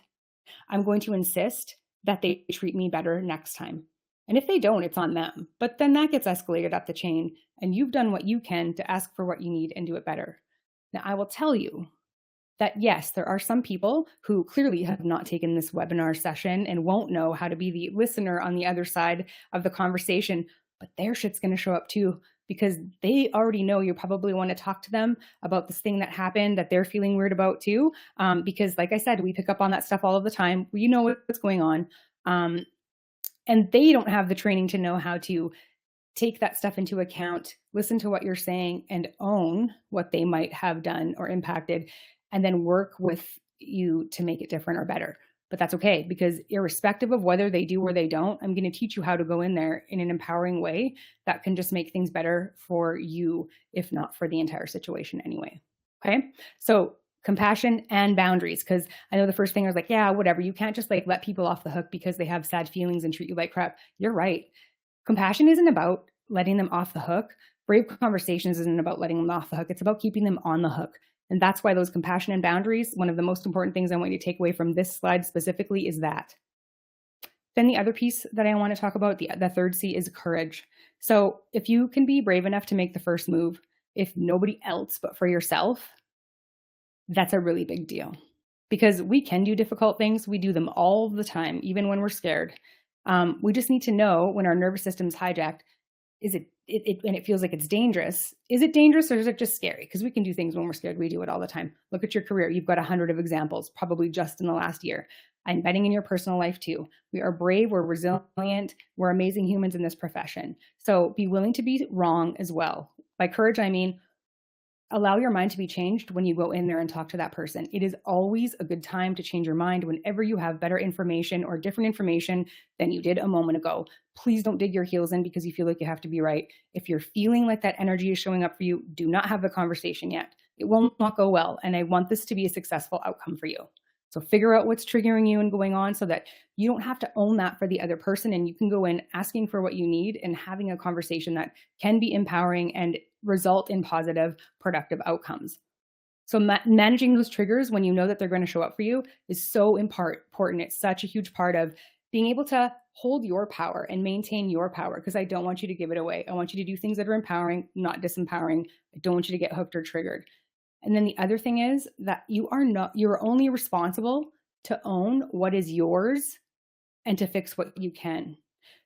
Speaker 2: I'm going to insist that they treat me better next time. And if they don't, it's on them. But then that gets escalated up the chain, and you've done what you can to ask for what you need and do it better. Now, I will tell you that yes, there are some people who clearly have not taken this webinar session and won't know how to be the listener on the other side of the conversation, but their shit's going to show up too, because they already know you probably want to talk to them about this thing that happened that they're feeling weird about too. Because like I said, we pick up on that stuff all of the time. We know what's going on. And they don't have the training to know how to take that stuff into account, listen to what you're saying, and own what they might have done or impacted, and then work with you to make it different or better. But that's okay, because irrespective of whether they do or they don't, I'm going to teach you how to go in there in an empowering way that can just make things better for you, if not for the entire situation anyway. Okay. So compassion and boundaries, because I know the first thing I was like, yeah, whatever. You can't just like let people off the hook because they have sad feelings and treat you like crap. You're right. Compassion isn't about letting them off the hook. brave conversations isn't about letting them off the hook. It's about keeping them on the hook. And that's why those compassion and boundaries, one of the most important things I want you to take away from this slide specifically is that. Then the other piece that I want to talk about, the third C, is courage. So if you can be brave enough to make the first move, if nobody else but for yourself, that's a really big deal. Because we can do difficult things. We do them all the time, even when we're scared. We just need to know when our nervous system's hijacked, is it and it feels like it's dangerous. Is it dangerous or is it just scary? Because we can do things when we're scared. We do it all the time. Look at your career. You've got 100 of examples, probably just in the last year. I'm betting in your personal life too. We are brave, we're resilient, we're amazing humans in this profession. So be willing to be wrong as well. By courage, I mean, allow your mind to be changed when you go in there and talk to that person. It is always a good time to change your mind whenever you have better information or different information than you did a moment ago. Please don't dig your heels in because you feel like you have to be right. If you're feeling like that energy is showing up for you, do not have the conversation yet. It will not go well. And I want this to be a successful outcome for you. So figure out what's triggering you and going on so that you don't have to own that for the other person, and you can go in asking for what you need and having a conversation that can be empowering and result in positive, productive outcomes. So managing those triggers when you know that they're going to show up for you is so important. It's such a huge part of being able to hold your power and maintain your power, because I don't want you to give it away. I want you to do things that are empowering, not disempowering. I don't want you to get hooked or triggered. And then the other thing is that you're only responsible to own what is yours and to fix what you can.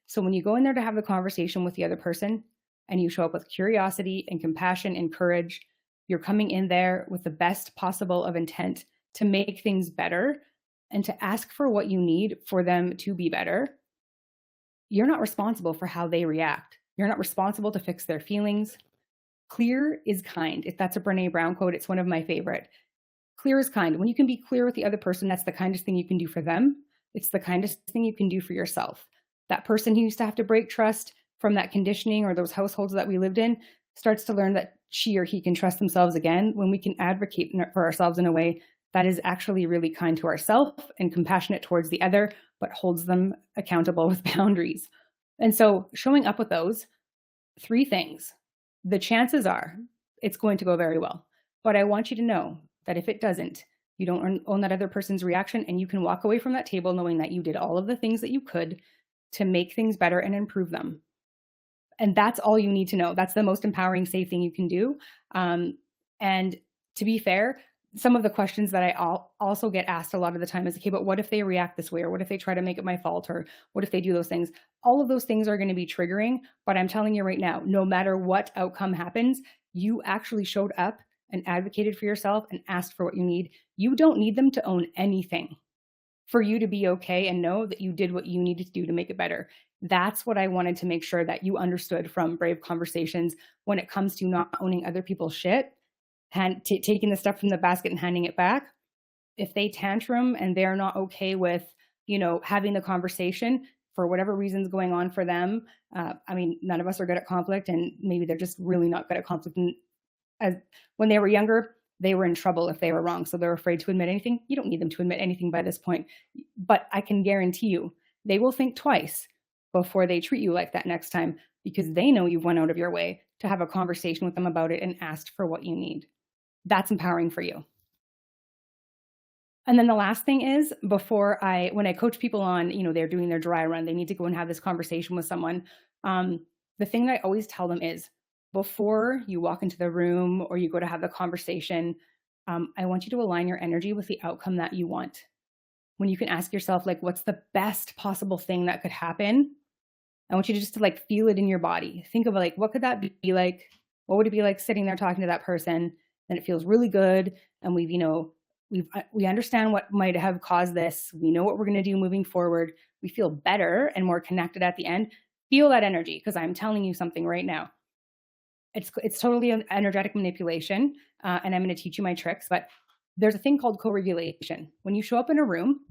Speaker 2: So when you go in there to have the conversation with the other person and you show up with curiosity and compassion and courage, you're coming in there with the best possible of intent to make things better and to ask for what you need for them to be better. You're not responsible for how they react. You're not responsible to fix their feelings. Clear is kind. If that's a Brené Brown quote, it's one of my favorite. Clear is kind. When you can be clear with the other person, that's the kindest thing you can do for them. It's the kindest thing you can do for yourself. That person who used to have to break trust from that conditioning or those households that we lived in starts to learn that she or he can trust themselves again when we can advocate for ourselves in a way that is actually really kind to ourselves and compassionate towards the other, but holds them accountable with boundaries. And so showing up with those three things, the chances are it's going to go very well. But I want you to know that if it doesn't, you don't own that other person's reaction, and you can walk away from that table knowing that you did all of the things that you could to make things better and improve them. And that's all you need to know. That's the most empowering, safe thing you can do. And to be fair, some of the questions that I also get asked a lot of the time is, okay, but what if they react this way? Or what if they try to make it my fault? Or what if they do those things? All of those things are going to be triggering. But I'm telling you right now, no matter what outcome happens, you actually showed up and advocated for yourself and asked for what you need. You don't need them to own anything for you to be okay and know that you did what you needed to do to make it better. That's what I wanted to make sure that you understood from Brave Conversations when it comes to not owning other people's shit and taking the stuff from the basket and handing it back. If they tantrum and they're not okay with, having the conversation for whatever reasons going on for them, none of us are good at conflict, and maybe they're just really not good at conflict. And when they were younger, they were in trouble if they were wrong, so they're afraid to admit anything. You don't need them to admit anything by this point, but I can guarantee you they will think twice before they treat you like that next time, because they know you've went out of your way to have a conversation with them about it and asked for what you need. That's empowering for you. And then the last thing is, when I coach people on, they're doing their dry run, they need to go and have this conversation with someone. The thing that I always tell them is, before you walk into the room or you go to have the conversation, I want you to align your energy with the outcome that you want. When you can ask yourself, what's the best possible thing that could happen? I want you to just to feel it in your body. Think of what could that be like? What would it be like sitting there talking to that person? And it feels really good. And we understand what might have caused this. We know what we're going to do moving forward. We feel better and more connected at the end. Feel that energy, because I'm telling you something right now. It's totally an energetic manipulation, and I'm going to teach you my tricks. But there's a thing called co-regulation. When you show up in a room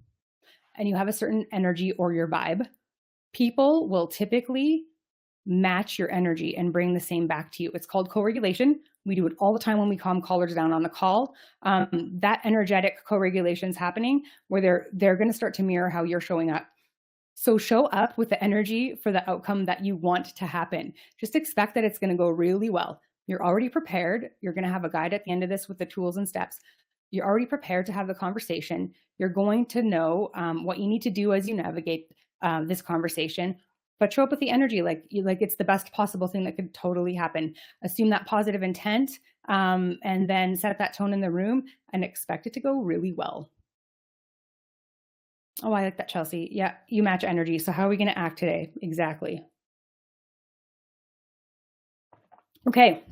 Speaker 2: and you have a certain energy or your vibe, people will typically match your energy and bring the same back to you. It's called co-regulation. We do it all the time when we calm callers down on the call. That energetic co-regulation is happening where they're going to start to mirror how you're showing up. So show up with the energy for the outcome that you want to happen. Just expect that it's going to go really well. You're already prepared. You're going to have a guide at the end of this with the tools and steps. You're already prepared to have the conversation. You're going to know what you need to do as you navigate this conversation. But show up with the energy like it's the best possible thing that could totally happen. Assume that positive intent, and then set that tone in the room and expect it to go really well. Oh, I like that, Chelsea. Yeah, you match energy. So how are we going to act today? Exactly. Okay,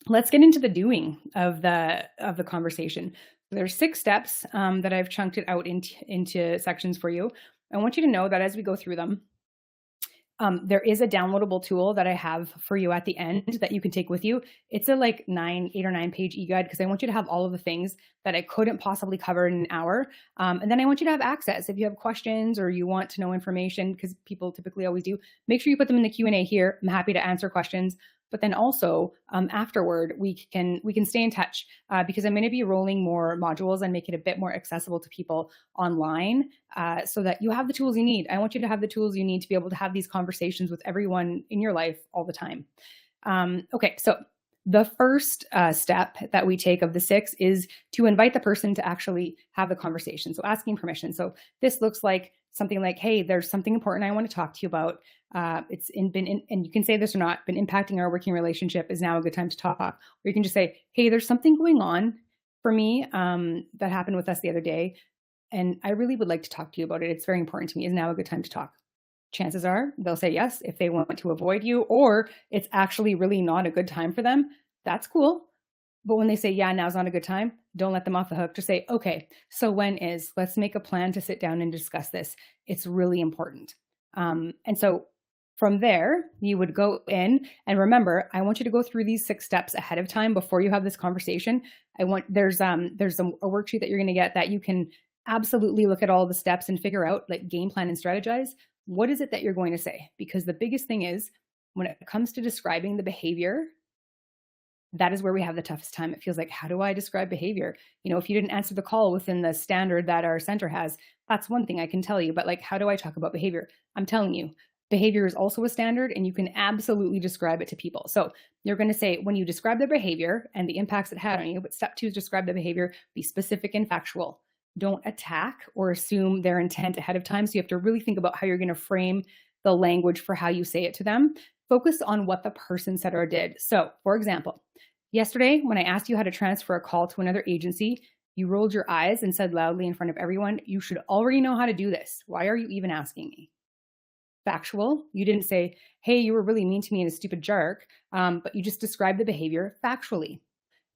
Speaker 2: let's get into the doing of the conversation. There's 6 steps that I've chunked it out into sections for you. I want you to know that as we go through them, there is a downloadable tool that I have for you at the end that you can take with you. It's a 8 or 9 page e-guide because I want you to have all of the things that I couldn't possibly cover in an hour. And then I want you to have access. If you have questions or you want to know information, because people typically always do, make sure you put them in the Q&A here. I'm happy to answer questions. But then also afterward, we can stay in touch because I'm going to be rolling more modules and make it a bit more accessible to people online so that you have the tools you need. I want you to have the tools you need to be able to have these conversations with everyone in your life all the time. Okay, so the first step that we take of the 6 is to invite the person to actually have the conversation. So asking permission. So this looks like something like, hey, there's something important I want to talk to you about. And you can say this or not, been impacting our working relationship. Is now a good time to talk? Or you can just say, hey, there's something going on for me that happened with us the other day. And I really would like to talk to you about it. It's very important to me. Is now a good time to talk? Chances are they'll say yes if they want to avoid you, or it's actually really not a good time for them. That's cool. But when they say, yeah, now's not a good time, don't let them off the hook. Just say, okay, so when is, let's make a plan to sit down and discuss this. It's really important. And so from there, you would go in and remember, I want you to go through these 6 steps ahead of time before you have this conversation. There's a worksheet that you're going to get that you can absolutely look at all the steps and figure out, like game plan and strategize. What is it that you're going to say? Because the biggest thing is when it comes to describing the behavior, that is where we have the toughest time. It feels like, how do I describe behavior? If you didn't answer the call within the standard that our center has, that's one thing I can tell you. But how do I talk about behavior? I'm telling you, behavior is also a standard and you can absolutely describe it to people. So you're going to say, when you describe the behavior and the impacts it had on you, but step 2 is describe the behavior, be specific and factual. Don't attack or assume their intent ahead of time. So you have to really think about how you're going to frame the language for how you say it to them. Focus on what the person said or did. So, for example, yesterday, when I asked you how to transfer a call to another agency, you rolled your eyes and said loudly in front of everyone, you should already know how to do this. Why are you even asking me? Factual. You didn't say, hey, you were really mean to me and a stupid jerk, but you just described the behavior factually.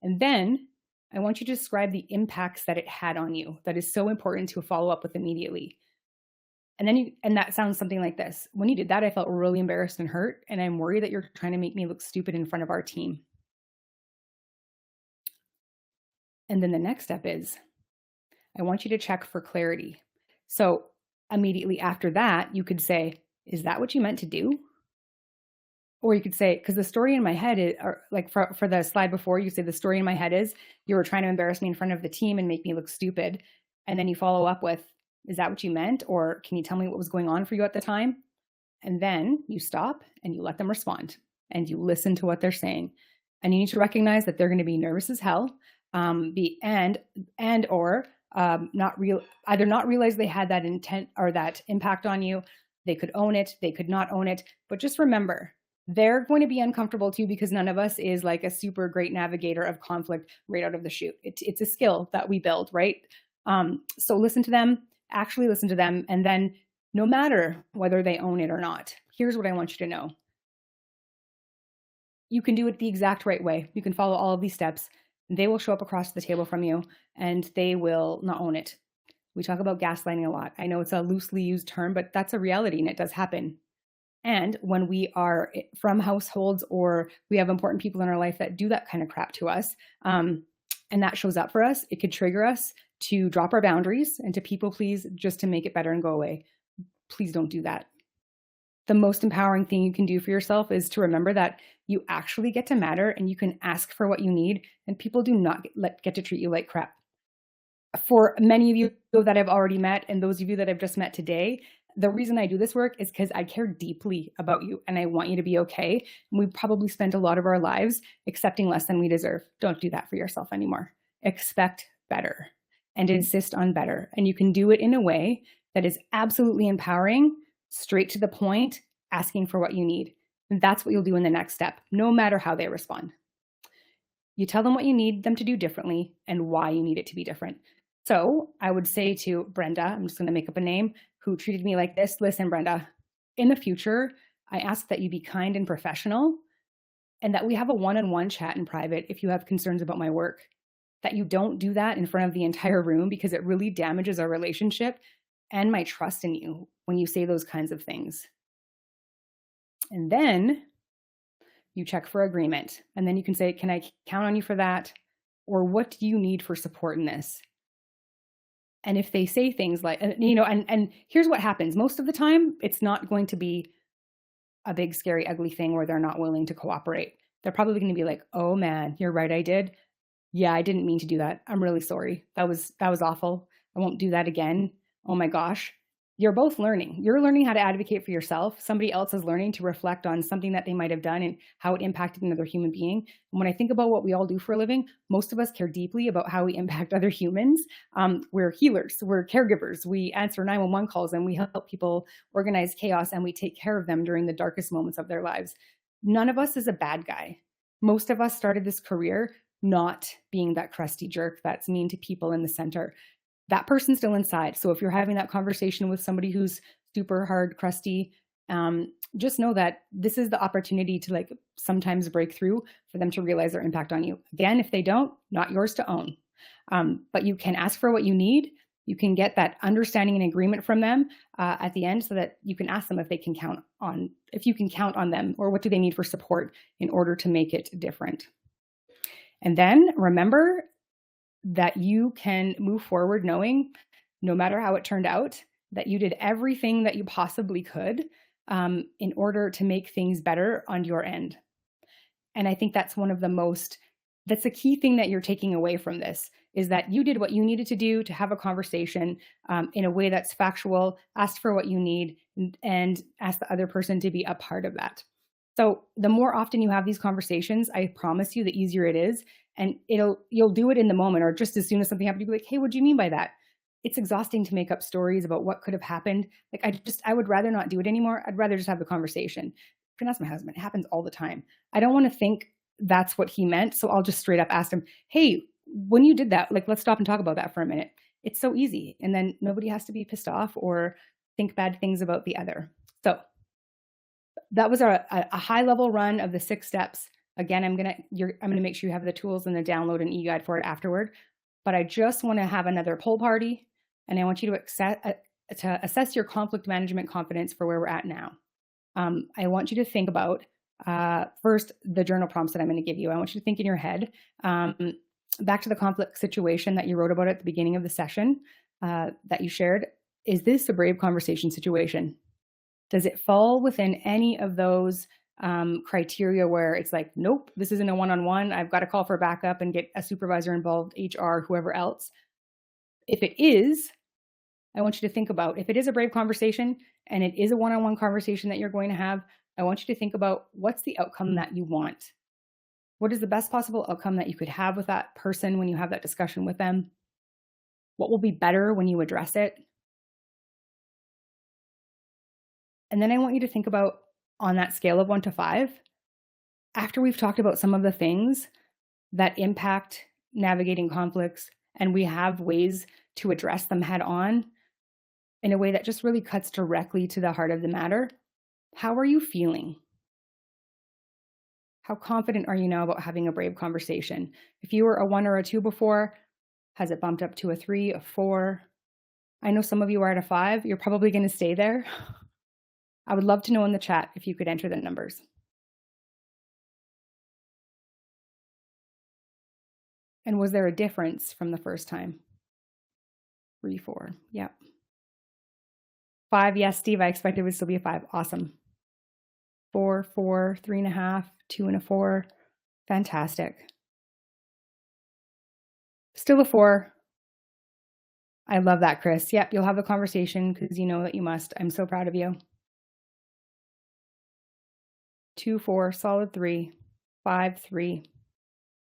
Speaker 2: And then I want you to describe the impacts that it had on you. That is so important to follow up with immediately. And that sounds something like this. When you did that, I felt really embarrassed and hurt, and I'm worried that you're trying to make me look stupid in front of our team. And then the next step is, I want you to check for clarity. So immediately after that, you could say, is that what you meant to do? Or you could say, because the story in my head is, or for the slide before, you say the story in my head is, you were trying to embarrass me in front of the team and make me look stupid. And then you follow up with, is that what you meant? Or can you tell me what was going on for you at the time? And then you stop and you let them respond and you listen to what they're saying. And you need to recognize that they're going to be nervous as hell, either not realize they had that intent or that impact on you. They could own it, they could not own it. But just remember, they're going to be uncomfortable too, because none of us is like a super great navigator of conflict right out of the chute. It's a skill that we build, right? So listen to them, actually listen to them. And then no matter whether they own it or not, here's what I want you to know. You can do it the exact right way. You can follow all of these steps. They will show up across the table from you and they will not own it. We talk about gaslighting a lot. I know it's a loosely used term, but that's a reality and it does happen. And when we are from households or we have important people in our life that do that kind of crap to us, and that shows up for us, it could trigger us to drop our boundaries and to people please just to make it better and go away. Please don't do that. The most empowering thing you can do for yourself is to remember that you actually get to matter and you can ask for what you need, and people do not get to treat you like crap. For many of you that I've already met and those of you that I've just met today, the reason I do this work is because I care deeply about you and I want you to be okay. And we probably spend a lot of our lives accepting less than we deserve. Don't do that for yourself anymore. Expect better and insist on better. And you can do it in a way that is absolutely empowering, straight to the point, asking for what you need. And that's what you'll do in the next step, no matter how they respond. You tell them what you need them to do differently and why you need it to be different. So I would say to Brenda, I'm just going to make up a name, who treated me like this, listen, Brenda, in the future, I ask that you be kind and professional and that we have a one-on-one chat in private if you have concerns about my work, that you don't do that in front of the entire room because it really damages our relationship and my trust in you when you say those kinds of things. And then you check for agreement. And then you can say, can I count on you for that? Or what do you need for support in this? And if they say things like, and here's what happens. Most of the time, it's not going to be a big, scary, ugly thing where they're not willing to cooperate. They're probably going to be like, oh man, you're right, I did. Yeah, I didn't mean to do that. I'm really sorry. That was awful. I won't do that again. Oh my gosh. You're both learning. You're learning how to advocate for yourself. Somebody else is learning to reflect on something that they might have done and how it impacted another human being. And when I think about what we all do for a living, most of us care deeply about how we impact other humans. We're healers, we're caregivers. We answer 911 calls and we help people organize chaos and we take care of them during the darkest moments of their lives. None of us is a bad guy. Most of us started this career not being that crusty jerk that's mean to people in the center. That person's still inside. So if you're having that conversation with somebody who's super hard, crusty, just know that this is the opportunity to like sometimes break through for them to realize their impact on you. Again, if they don't, not yours to own. But you can ask for what you need. You can get that understanding and agreement from them at the end so that you can ask them if you can count on them or what do they need for support in order to make it different. And then remember that you can move forward knowing, no matter how it turned out, that you did everything that you possibly could in order to make things better on your end. And I think that's that's a key thing that you're taking away from this, is that you did what you needed to do to have a conversation in a way that's factual, asked for what you need, and ask the other person to be a part of that. So the more often you have these conversations, I promise you, the easier it is. And you'll do it in the moment, or just as soon as something happens, you'll be like, hey, what do you mean by that? It's exhausting to make up stories about what could have happened. Like I would rather not do it anymore. I'd rather just have the conversation. You can ask my husband. It happens all the time. I don't want to think that's what he meant. So I'll just straight up ask him, hey, when you did that, like, let's stop and talk about that for a minute. It's so easy. And then nobody has to be pissed off or think bad things about the other. So that was a high level run of the 6 steps. Again, I'm gonna make sure you have the tools and the download and e-guide for it afterward. But I just want to have another poll party, and I want you to assess your conflict management confidence for where we're at now. I want you to think about first the journal prompts that I'm going to give you. I want you to think in your head back to the conflict situation that you wrote about at the beginning of the session that you shared. Is this a brave conversation situation? Does it fall within any of those criteria where it's like, nope, this isn't a one-on-one. I've got to call for backup and get a supervisor involved, HR, whoever else. If it is, I want you to think about, if it is a brave conversation and it is a one-on-one conversation that you're going to have, I want you to think about what's the outcome that you want. What is the best possible outcome that you could have with that person when you have that discussion with them? What will be better when you address it? And then I want you to think about, on that scale of 1 to 5, after we've talked about some of the things that impact navigating conflicts and we have ways to address them head on in a way that just really cuts directly to the heart of the matter, how are you feeling? How confident are you now about having a brave conversation? If you were a 1 or a 2 before, has it bumped up to a 3, a 4? I know some of you are at a 5. You're probably going to stay there. I would love to know in the chat if you could enter the numbers. And was there a difference from the first time? 3, 4, yeah. 5, yes, Steve, I expected it would still be a 5. Awesome. 4, 4, 3.5, 2 and a 4. Fantastic. Still a 4. I love that, Chris. Yep, you'll have a conversation because you know that you must. I'm so proud of you. 2, 4, solid 3, 5, 3.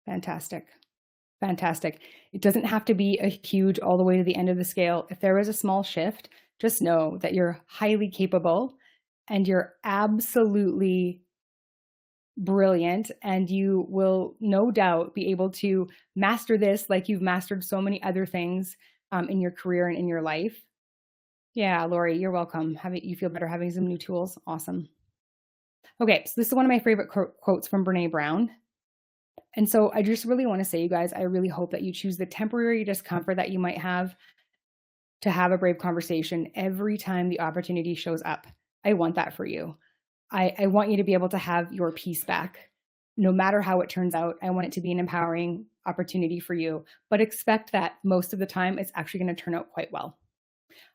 Speaker 2: Fantastic. Fantastic. It doesn't have to be a huge all the way to the end of the scale. If there is a small shift, just know that you're highly capable and you're absolutely brilliant, and you will no doubt be able to master this like you've mastered so many other things in your career and in your life. Yeah, Lori, you're welcome. You feel better having some new tools. Awesome. Okay, so this is one of my favorite quotes from Brene Brown. And so I just really want to say, you guys, I really hope that you choose the temporary discomfort that you might have to have a brave conversation every time the opportunity shows up. I want that for you. I want you to be able to have your peace back. No matter how it turns out, I want it to be an empowering opportunity for you, but expect that most of the time it's actually going to turn out quite well.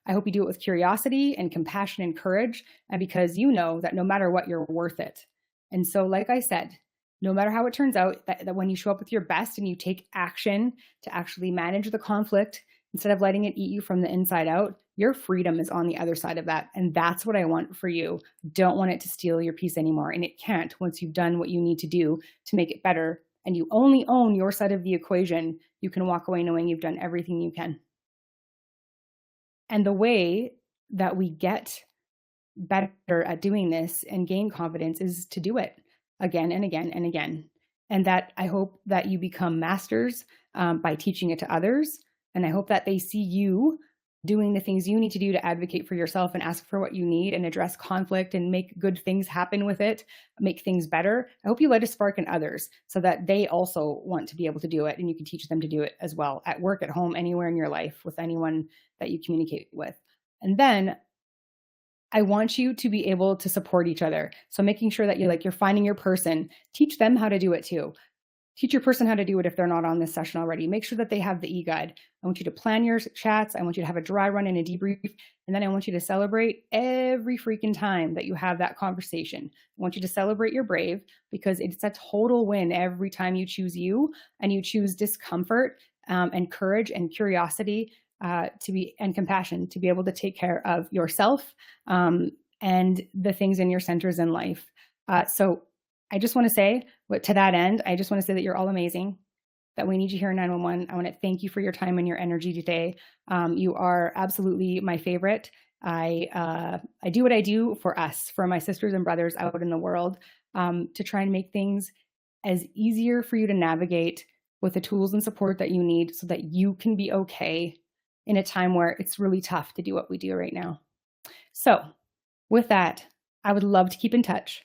Speaker 2: I hope you do it with curiosity and compassion and courage, and because you know that no matter what, you're worth it. And so, like I said, no matter how it turns out, that when you show up with your best and you take action to actually manage the conflict instead of letting it eat you from the inside out, your freedom is on the other side of that. And that's what I want for you. Don't want it to steal your peace anymore. And it can't once you've done what you need to do to make it better. And you only own your side of the equation. You can walk away knowing you've done everything you can. And the way that we get better at doing this and gain confidence is to do it again and again and again. And that I hope that you become masters by teaching it to others. And I hope that they see you doing the things you need to do to advocate for yourself and ask for what you need and address conflict and make good things happen with it, make things better. I hope you light a spark in others so that they also want to be able to do it, and you can teach them to do it as well, at work, at home, anywhere in your life, with anyone that you communicate with. And then I want you to be able to support each other. So making sure that you're finding your person, teach them how to do it too. Teach your person how to do it if they're not on this session already. Make sure that they have the e-guide. I want you to plan your chats. I want you to have a dry run and a debrief. And then I want you to celebrate every freaking time that you have that conversation. I want you to celebrate your brave, because it's a total win every time you choose you and you choose discomfort and courage and curiosity and compassion to be able to take care of yourself and the things in your centers in life. So I just want to say, to that end, I just want to say that you're all amazing, that we need you here in 911. I want to thank you for your time and your energy today. You are absolutely my favorite. I do what I do for us, for my sisters and brothers out in the world, to try and make things as easier for you to navigate with the tools and support that you need so that you can be okay in a time where it's really tough to do what we do right now. So with that, I would love to keep in touch.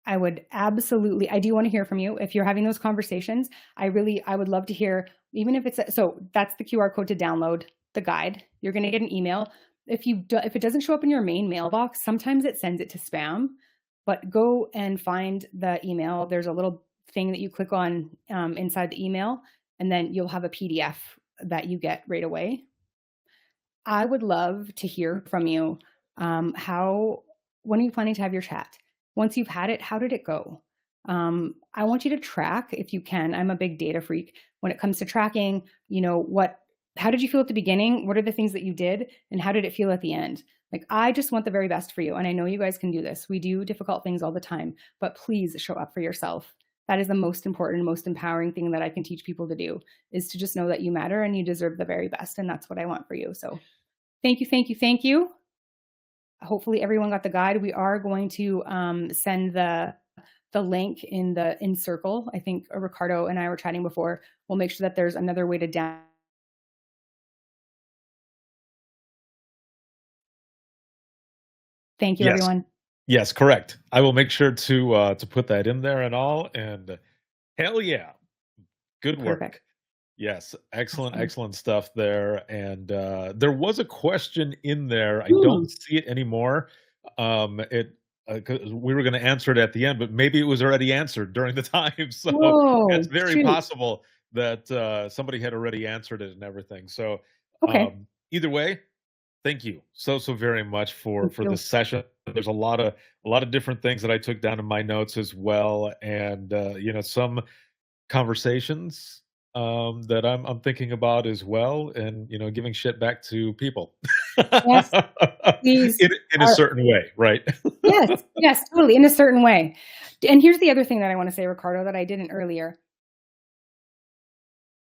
Speaker 2: I do want to hear from you. If you're having those conversations, I would love to hear, even if so that's the QR code to download the guide. You're going to get an email. If it doesn't show up in your main mailbox, sometimes it sends it to spam, but go and find the email. There's a little thing that you click on inside the email, and then you'll have a PDF that you get right away. I would love to hear from you. When are you planning to have your chat? Once you've had it, how did it go? I want you to track if you can. I'm a big data freak when it comes to tracking. How did you feel at the beginning? What are the things that you did? And how did it feel at the end? I just want the very best for you. And I know you guys can do this. We do difficult things all the time, but please show up for yourself. That is the most important, most empowering thing that I can teach people to do, is to just know that you matter and you deserve the very best. And that's what I want for you. So thank you, thank you, thank you. Hopefully everyone got the guide. We are going to send the link in Circle. I think Ricardo and I were chatting before. We'll make sure that there's another way to download. Thank you, everyone.
Speaker 1: Yes, correct. I will make sure to put that in there and all. And hell yeah, good work.
Speaker 2: Perfect.
Speaker 1: Yes, excellent, excellent stuff there. And there was a question in there. I don't see it anymore. We were going to answer it at the end, but maybe it was already answered during the time. So it's very possible that somebody had already answered it and everything. So either way, thank you so very much for this session. There's a lot of different things that I took down in my notes as well, and some conversations that I'm thinking about as well, and giving shit back to people
Speaker 2: Yes, please.
Speaker 1: in a certain way, right?
Speaker 2: Yes, yes, totally, in a certain way. And here's the other thing that I wanna say, Ricardo, that I didn't earlier.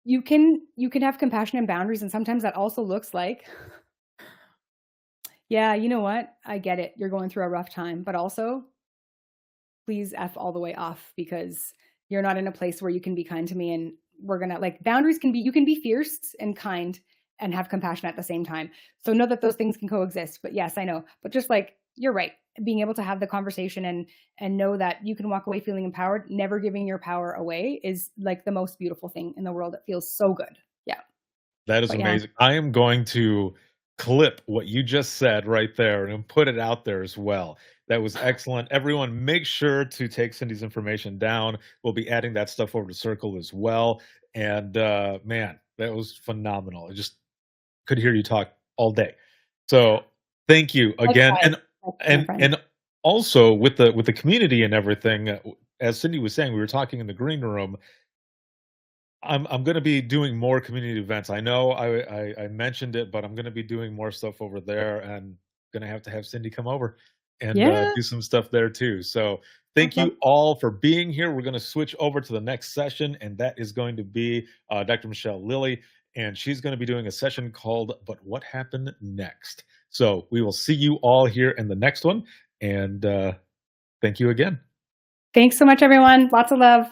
Speaker 2: You can have compassion and boundaries, and sometimes that also looks like, "Yeah, you know what? I get it. You're going through a rough time, but also, please F all the way off because you're not in a place where you can be kind to me, and we're gonna" like, boundaries can be you can be fierce and kind and have compassion at the same time. So know that those things can coexist. But yes, I know. But just like you're right, being able to have the conversation and know that you can walk away feeling empowered, never giving your power away is like the most beautiful thing in the world. It feels so good. Yeah.
Speaker 1: That is
Speaker 2: But yeah.
Speaker 1: amazing. I am going to clip what you just said right there and put it out there as well. That was excellent. Everyone, make sure to take Cindy's information down. We'll be adding that stuff over to Circle as well. And man, that was phenomenal. I just could hear you talk all day.
Speaker 2: Yeah.
Speaker 1: So thank you again.
Speaker 2: Likewise.
Speaker 1: And
Speaker 2: Likewise, my
Speaker 1: and
Speaker 2: friend.
Speaker 1: and also with the community and everything, as Cindy was saying, we were talking in the green room. I'm gonna be doing more community events. I know I mentioned it, but I'm gonna be doing more stuff over there, and gonna have to have Cindy come over and,
Speaker 2: Yeah.
Speaker 1: do some stuff there too. So,
Speaker 2: I'd
Speaker 1: thank
Speaker 2: love.
Speaker 1: you all for being here. We're gonna switch over to the next session, and that is going to be, Dr. Michelle Lilly, and she's gonna be doing a session called "But What Happened Next?" So, we will see you all here in the next one, and, thank you again.
Speaker 2: Thanks so much, everyone. Lots of love.